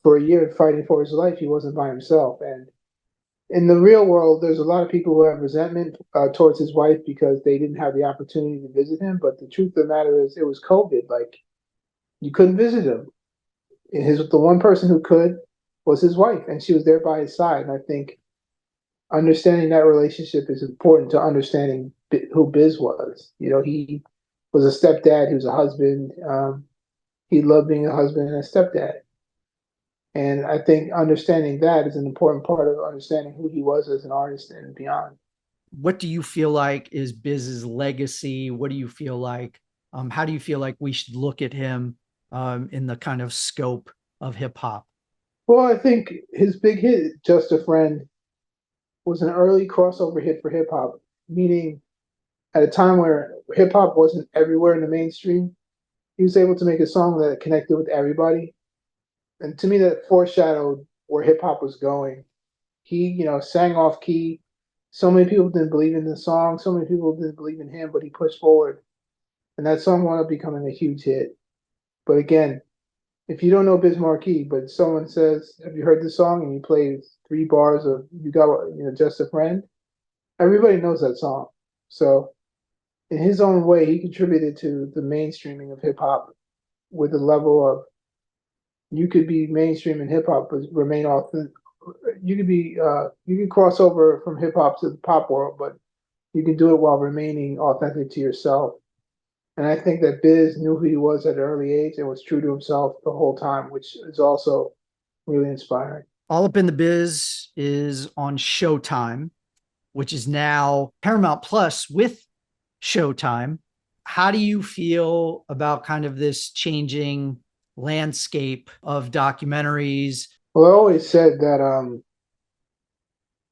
for a year fighting for his life, he wasn't by himself. And in the real world, there's a lot of people who have resentment towards his wife because they didn't have the opportunity to visit him. But the truth of the matter is, it was COVID. Like, you couldn't visit him. The one person who could was his wife, and she was there by his side. And I think understanding that relationship is important to understanding who Biz was. He was a stepdad. He was a husband. He loved being a husband and a stepdad. And I think understanding that is an important part of understanding who he was as an artist and beyond. What do you feel like is Biz's legacy? What do you feel like? How do you feel like we should look at him in the kind of scope of hip hop? Well, I think his big hit, Just a Friend, was an early crossover hit for hip hop, meaning at a time where hip hop wasn't everywhere in the mainstream, he was able to make a song that connected with everybody. And to me, that foreshadowed where hip hop was going. He, sang off key. So many people didn't believe in the song. So many people didn't believe in him, but he pushed forward. And that song wound up becoming a huge hit. But again, if you don't know Biz Markie, but someone says, "Have you heard this song?" and you play 3 bars of "You Got, Just a Friend," everybody knows that song. So in his own way, he contributed to the mainstreaming of hip hop with the level of you could be mainstream in hip hop but remain authentic. You could cross over from hip hop to the pop world, but you can do it while remaining authentic to yourself. And I think that Biz knew who he was at an early age and was true to himself the whole time, which is also really inspiring. All Up in the Biz is on Showtime, which is now Paramount Plus with Showtime. How do you feel about kind of this changing landscape of documentaries? Well, I always said that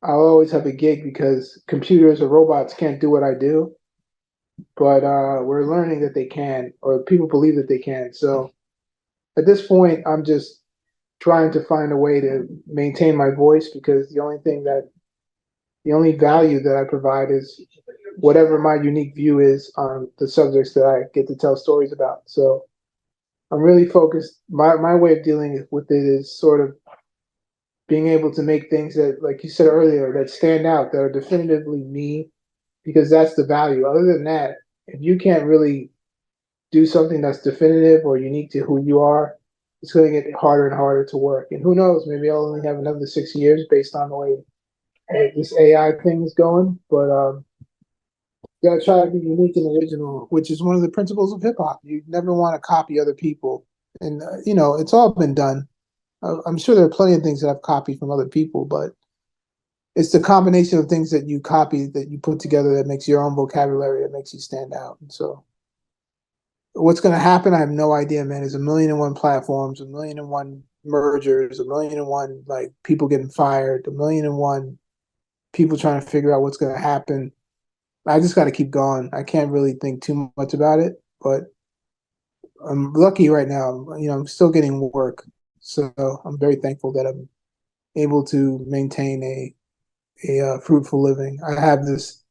I'll always have a gig because computers or robots can't do what I do, but we're learning that they can, or people believe that they can. So at this point, I'm just trying to find a way to maintain my voice because the only value that I provide is whatever my unique view is on the subjects that I get to tell stories about. So I'm really focused. My way of dealing with it is sort of being able to make things that, like you said earlier, that stand out, that are definitively me, because that's the value. Other than that, if you can't really do something that's definitive or unique to who you are, it's going to get harder and harder to work. And who knows, maybe I'll only have another 6 years based on the way this AI thing is going. But you got to try to be unique and original, which is one of the principles of hip hop. You never want to copy other people. And, it's all been done. I'm sure there are plenty of things that I've copied from other people, but it's the combination of things that you copy that you put together that makes your own vocabulary, that makes you stand out. And so what's going to happen, I have no idea, man. There's a million and one platforms, a million and one mergers, a million and one like people getting fired, a million and one people trying to figure out what's going to happen. I just got to keep going. I can't really think too much about it, but I'm lucky right now. I'm still getting work, so I'm very thankful that I'm able to maintain a fruitful living. I have this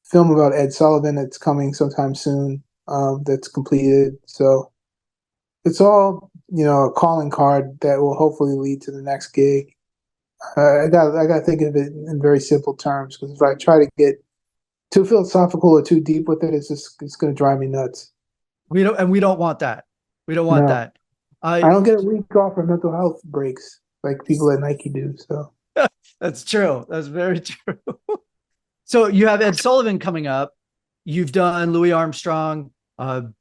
film about Ed Sullivan that's coming sometime soon. That's completed, so it's all a calling card that will hopefully lead to the next gig. I got to think of it in very simple terms because if I try to get too philosophical or too deep with it, it's going to drive me nuts. We don't want that. We don't want No. that. I don't get a week off for mental health breaks like people at Nike do. So that's true. That's very true. So you have Ed Sullivan coming up. You've done Louis Armstrong,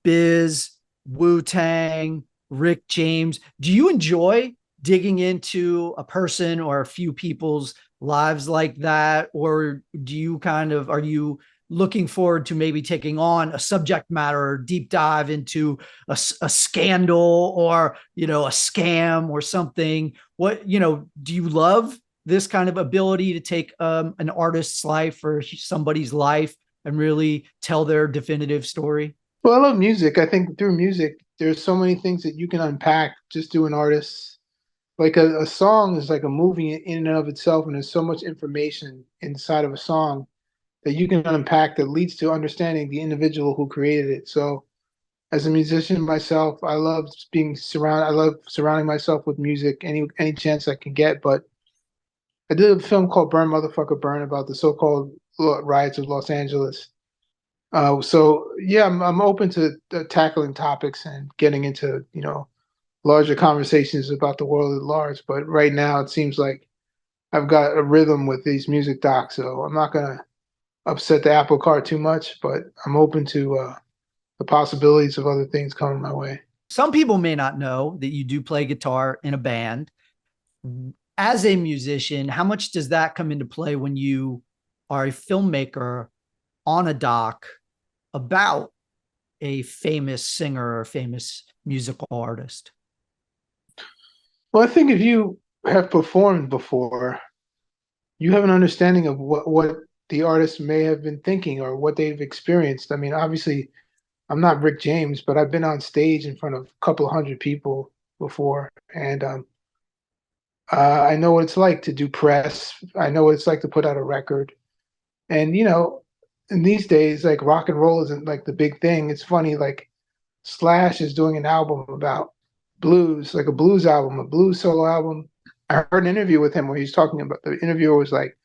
Biz, Wu-Tang, Rick James. Do you enjoy digging into a person or a few people's lives like that? Or are you looking forward to maybe taking on a subject matter or deep dive into a scandal or, a scam or something? Do you love this kind of ability to take an artist's life or somebody's life and really tell their definitive story? Well, I love music. I think through music, there's so many things that you can unpack just doing artists. Like a song is like a movie in and of itself, and there's so much information inside of a song that you can unpack that leads to understanding the individual who created it. So, as a musician myself, I love surrounding myself with music any chance I can get. But I did a film called Burn Motherfucker Burn about the so-called riots of Los Angeles. So yeah, I'm open to tackling topics and getting into larger conversations about the world at large. But right now, it seems like I've got a rhythm with these music docs, so I'm not gonna upset the apple cart too much. But I'm open to the possibilities of other things coming my way. Some people may not know that you do play guitar in a band. As a musician, how much does that come into play when you are a filmmaker on a doc about a famous singer or famous musical artist? Well, I think if you have performed before, you have an understanding of what the artist may have been thinking or what they've experienced. I mean, obviously, I'm not Rick James, but I've been on stage in front of a couple hundred people before, and I know what it's like to do press. I know what it's like to put out a record, and in these days, like rock and roll isn't like the big thing. It's funny, like Slash is doing an album about blues, like a blues album, a blues solo album. I heard an interview with him where he's talking about the interviewer was like,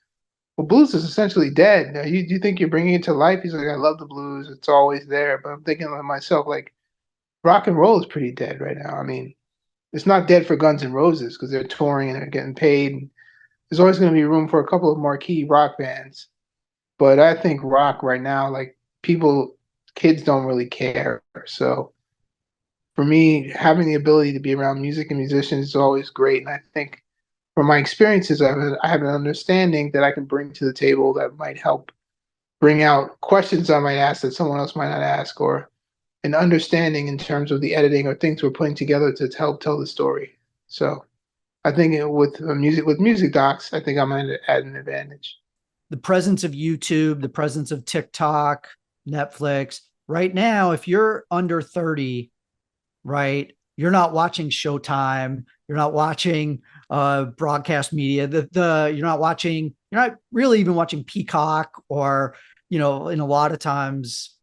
well, blues is essentially dead. Now, you think you're bringing it to life? He's like, I love the blues. It's always there. But I'm thinking to myself, like, rock and roll is pretty dead right now. I mean, it's not dead for Guns N' Roses because they're touring and they're getting paid. There's always going to be room for a couple of marquee rock bands. But I think rock right now, like kids don't really care. So for me, having the ability to be around music and musicians is always great. And I think from my experiences, I have an understanding that I can bring to the table that might help bring out questions I might ask that someone else might not ask, or an understanding in terms of the editing or things we're putting together to help tell the story. So I think with music docs, I think I'm going to add an advantage. The presence of YouTube, the presence of TikTok, Netflix. Right now, if you're under 30, right, you're not watching Showtime, you're not watching broadcast media, you're not really even watching Peacock or, in a lot of times,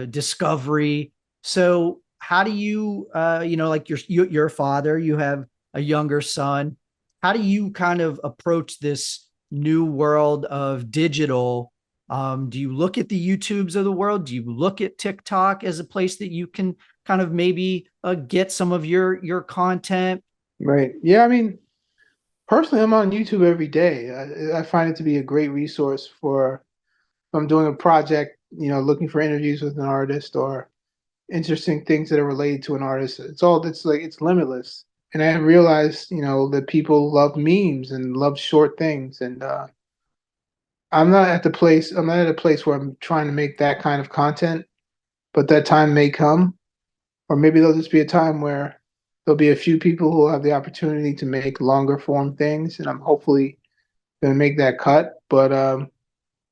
Discovery. So how do you, like you're a father, you have a younger son. How do you kind of approach this new world of digital? Do you look at the YouTubes of the world? Do you look at TikTok as a place that you can kind of maybe get some of your content? Right. Yeah. I mean, personally, I'm on YouTube every day. I find it to be a great resource for if I'm doing a project, looking for interviews with an artist or interesting things that are related to an artist. It's limitless. And I realized, that people love memes and love short things. And I'm not at a place where I'm trying to make that kind of content, but that time may come. Or maybe there'll just be a time where there'll be a few people who will have the opportunity to make longer form things, and I'm hopefully going to make that cut. But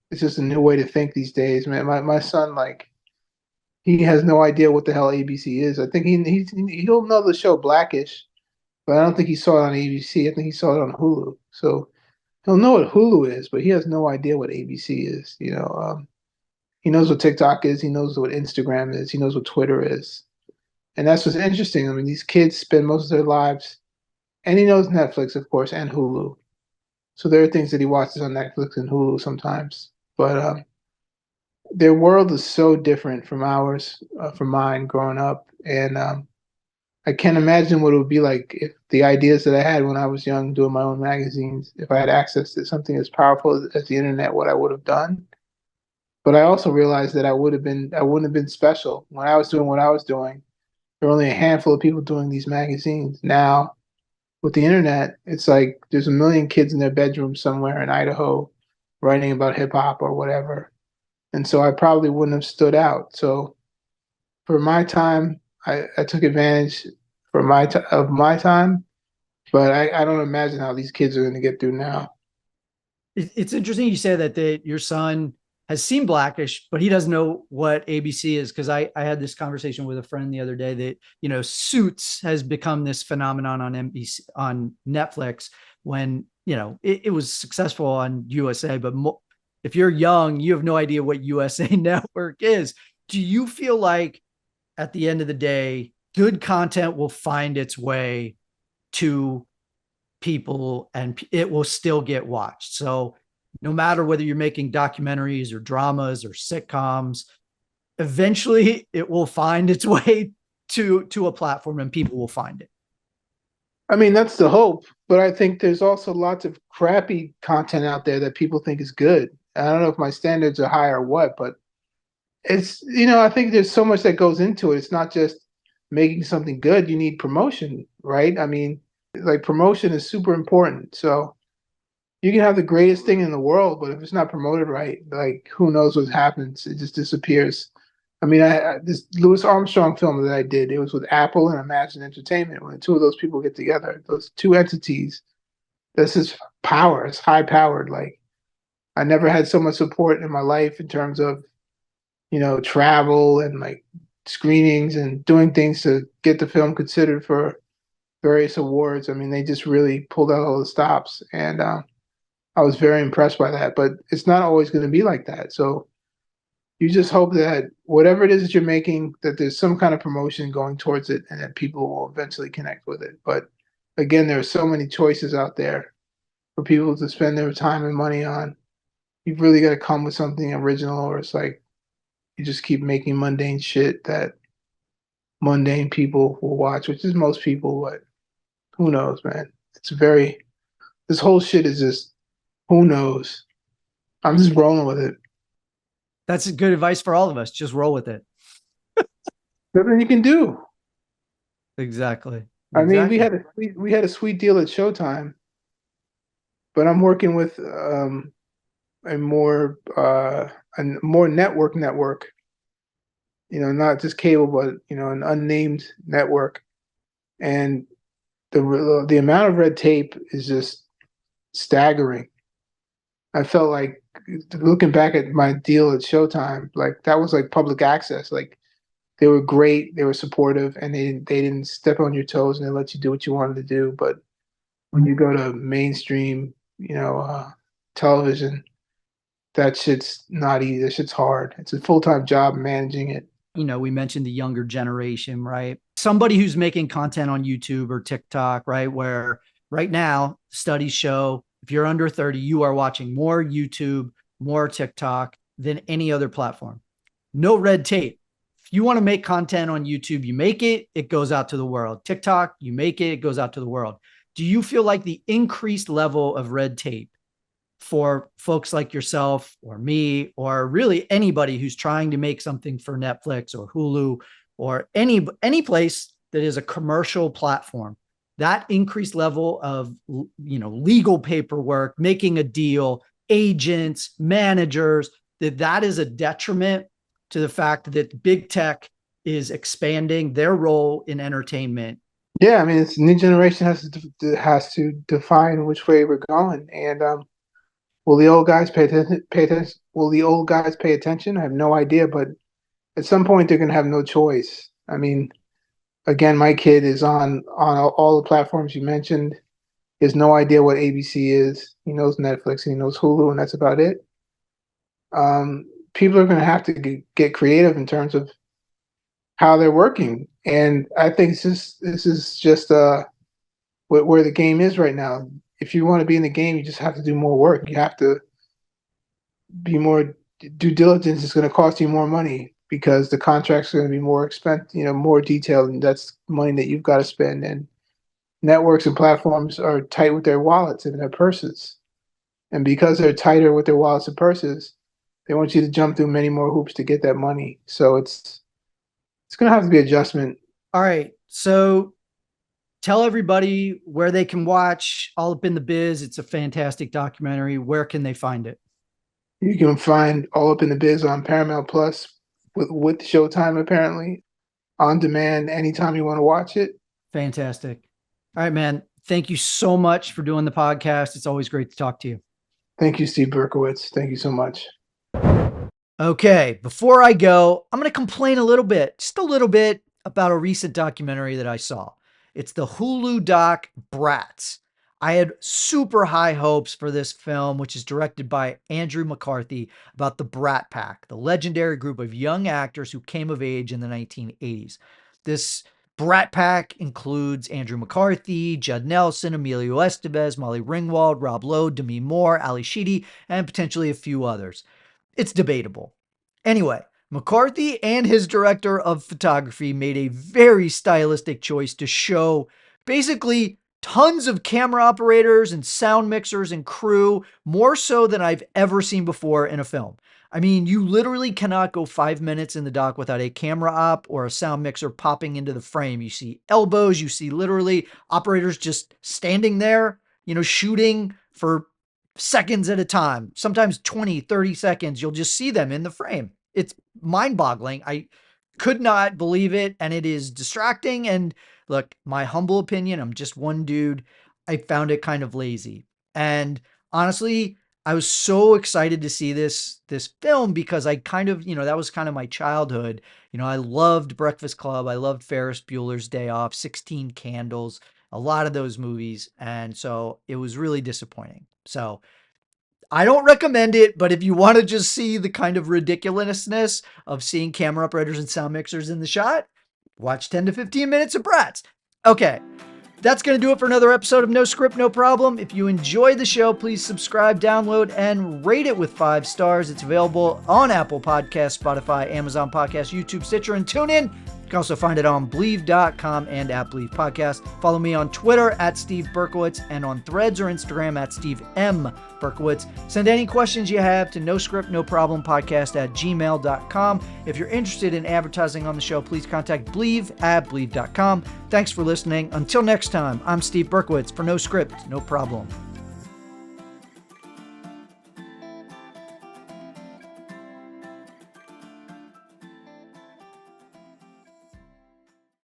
it's just a new way to think these days, man. My son, like, he has no idea what the hell ABC is. I think he'll know the show Blackish, but I don't think he saw it on ABC. I think he saw it on Hulu. So he'll know what Hulu is, but he has no idea what ABC is. He knows what TikTok is. He knows what Instagram is. He knows what Twitter is. And that's what's interesting. I mean, these kids spend most of their lives, and he knows Netflix, of course, and Hulu. So there are things that he watches on Netflix and Hulu sometimes. But their world is so different from ours, from mine growing up. And I can't imagine what it would be like if the ideas that I had when I was young doing my own magazines, if I had access to something as powerful as the internet, what I would have done. But I also realized that I wouldn't have been special. When I was doing what I was doing, there were only a handful of people doing these magazines. Now, with the internet, it's like there's a million kids in their bedroom somewhere in Idaho writing about hip hop or whatever. And so I probably wouldn't have stood out. So for my time, I took advantage of my time, but I don't imagine how these kids are going to get through now. It's interesting you say that your son has seen Blackish, but he doesn't know what ABC is. Cause I had this conversation with a friend the other day that, Suits has become this phenomenon on NBC, on Netflix when, it was successful on USA, but if you're young, you have no idea what USA Network is. Do you feel like at the end of the day, good content will find its way to people and it will still get watched? So no matter whether you're making documentaries or dramas or sitcoms, eventually it will find its way to a platform and people will find it. I mean, that's the hope, but I think there's also lots of crappy content out there that people think is good. I don't know if my standards are high or what, but I think there's so much that goes into it. It's not just making something good. You need promotion, right? I mean, like, promotion is super important. So you can have the greatest thing in the world, but if it's not promoted right, like, who knows what happens? It just disappears. I mean, this Louis Armstrong film that I did, it was with Apple and Imagine Entertainment. When the two of those people get together, those two entities, this is power. It's high powered. Like, I never had so much support in my life in terms of, travel and, like, screenings and doing things to get the film considered for various awards. I mean, they just really pulled out all the stops, and I was very impressed by that. But it's not always going to be like that. So you just hope that whatever it is that you're making, that there's some kind of promotion going towards it, and that people will eventually connect with it. But again, there are so many choices out there for people to spend their time and money on. You've really got to come with something original, or it's like you just keep making mundane shit that mundane people will watch, which is most people. But who knows, man? This whole shit is just, who knows? I'm just rolling with it. That's good advice for all of us. Just roll with it. Nothing you can do. Exactly. I mean, Exactly. we had a sweet deal at Showtime, but I'm working with a more network. Not just cable, but an unnamed network, and the amount of red tape is just staggering. I felt like looking back at my deal at Showtime, like that was like public access. Like they were great, they were supportive, and they didn't step on your toes and they let you do what you wanted to do. But when you go to mainstream, television, that shit's not easy. That shit's hard. It's a full-time job managing it. We mentioned the younger generation, right? Somebody who's making content on YouTube or TikTok, right? Where right now studies show if you're under 30, you are watching more YouTube, more TikTok than any other platform. No red tape. If you want to make content on YouTube, you make it, it goes out to the world. TikTok, you make it, it goes out to the world. Do you feel like the increased level of red tape for folks like yourself or me, or really anybody who's trying to make something for Netflix or Hulu or any place that is a commercial platform, that increased level of legal paperwork, making a deal, agents, managers, that is a detriment to the fact that big tech is expanding their role in entertainment? Yeah, I mean, it's new generation has to define which way we're going, and will the old guys pay attention? Will the old guys pay attention? I have no idea, but at some point they're gonna have no choice. I mean, again, my kid is on all the platforms you mentioned. He has no idea what ABC is. He knows Netflix and he knows Hulu, and that's about it. People are gonna have to get creative in terms of how they're working, and I think this is just where the game is right now. If you want to be in the game, you just have to do more work. You have to be more due diligence. Is going to cost you more money because the contracts are going to be more expensive, more detailed, and that's money that you've got to spend. And networks and platforms are tight with their wallets and their purses, and because they're tighter with their wallets and purses, they want you to jump through many more hoops to get that money. So it's going to have to be adjustment. All right, so tell everybody where they can watch All Up in the Biz. It's a fantastic documentary. Where can they find it? You can find All Up in the Biz on Paramount Plus with Showtime, apparently, on demand anytime you want to watch it. Fantastic. All right, man. Thank you so much for doing the podcast. It's always great to talk to you. Thank you, Steve Berkowitz. Thank you so much. Okay, before I go, I'm going to complain a little bit, just a little bit, about a recent documentary that I saw. It's the Hulu doc Brats. I had super high hopes for this film, which is directed by Andrew McCarthy, about the Brat Pack, the legendary group of young actors who came of age in the 1980s. This Brat Pack includes Andrew McCarthy, Judd Nelson, Emilio Estevez, Molly Ringwald, Rob Lowe, Demi Moore, Ali Sheedy, and potentially a few others. It's debatable. Anyway, McCarthy and his director of photography made a very stylistic choice to show basically tons of camera operators and sound mixers and crew, more so than I've ever seen before in a film. I mean, you literally cannot go 5 minutes in the doc without a camera op or a sound mixer popping into the frame. You see elbows, you see literally operators just standing there, shooting for seconds at a time, sometimes 20, 30 seconds. You'll just see them in the frame. It's mind-boggling. I could not believe it, and it is distracting. And look, my humble opinion, I'm just one dude. I found it kind of lazy. And honestly, I was so excited to see this film because I kind of, that was kind of my childhood. I loved Breakfast Club. I loved Ferris Bueller's Day Off, 16 Candles, a lot of those movies. And so it was really disappointing. So I don't recommend it, but if you want to just see the kind of ridiculousness of seeing camera operators and sound mixers in the shot, watch 10 to 15 minutes of Bratz. Okay, that's going to do it for another episode of No Script, No Problem. If you enjoy the show, please subscribe, download, and rate it with 5 stars. It's available on Apple Podcasts, Spotify, Amazon Podcasts, YouTube, Stitcher, and TuneIn. can also find it on Believe.com and at Believe Podcast. Follow me on Twitter at Steve Berkowitz and on Threads or Instagram at Steve M. Berkowitz. Send any questions you have to NoScriptNoProblemPodcast at gmail.com. If you're interested in advertising on the show, please contact Believe at Believe.com. Thanks for listening. Until next time, I'm Steve Berkowitz for No Script, No Problem.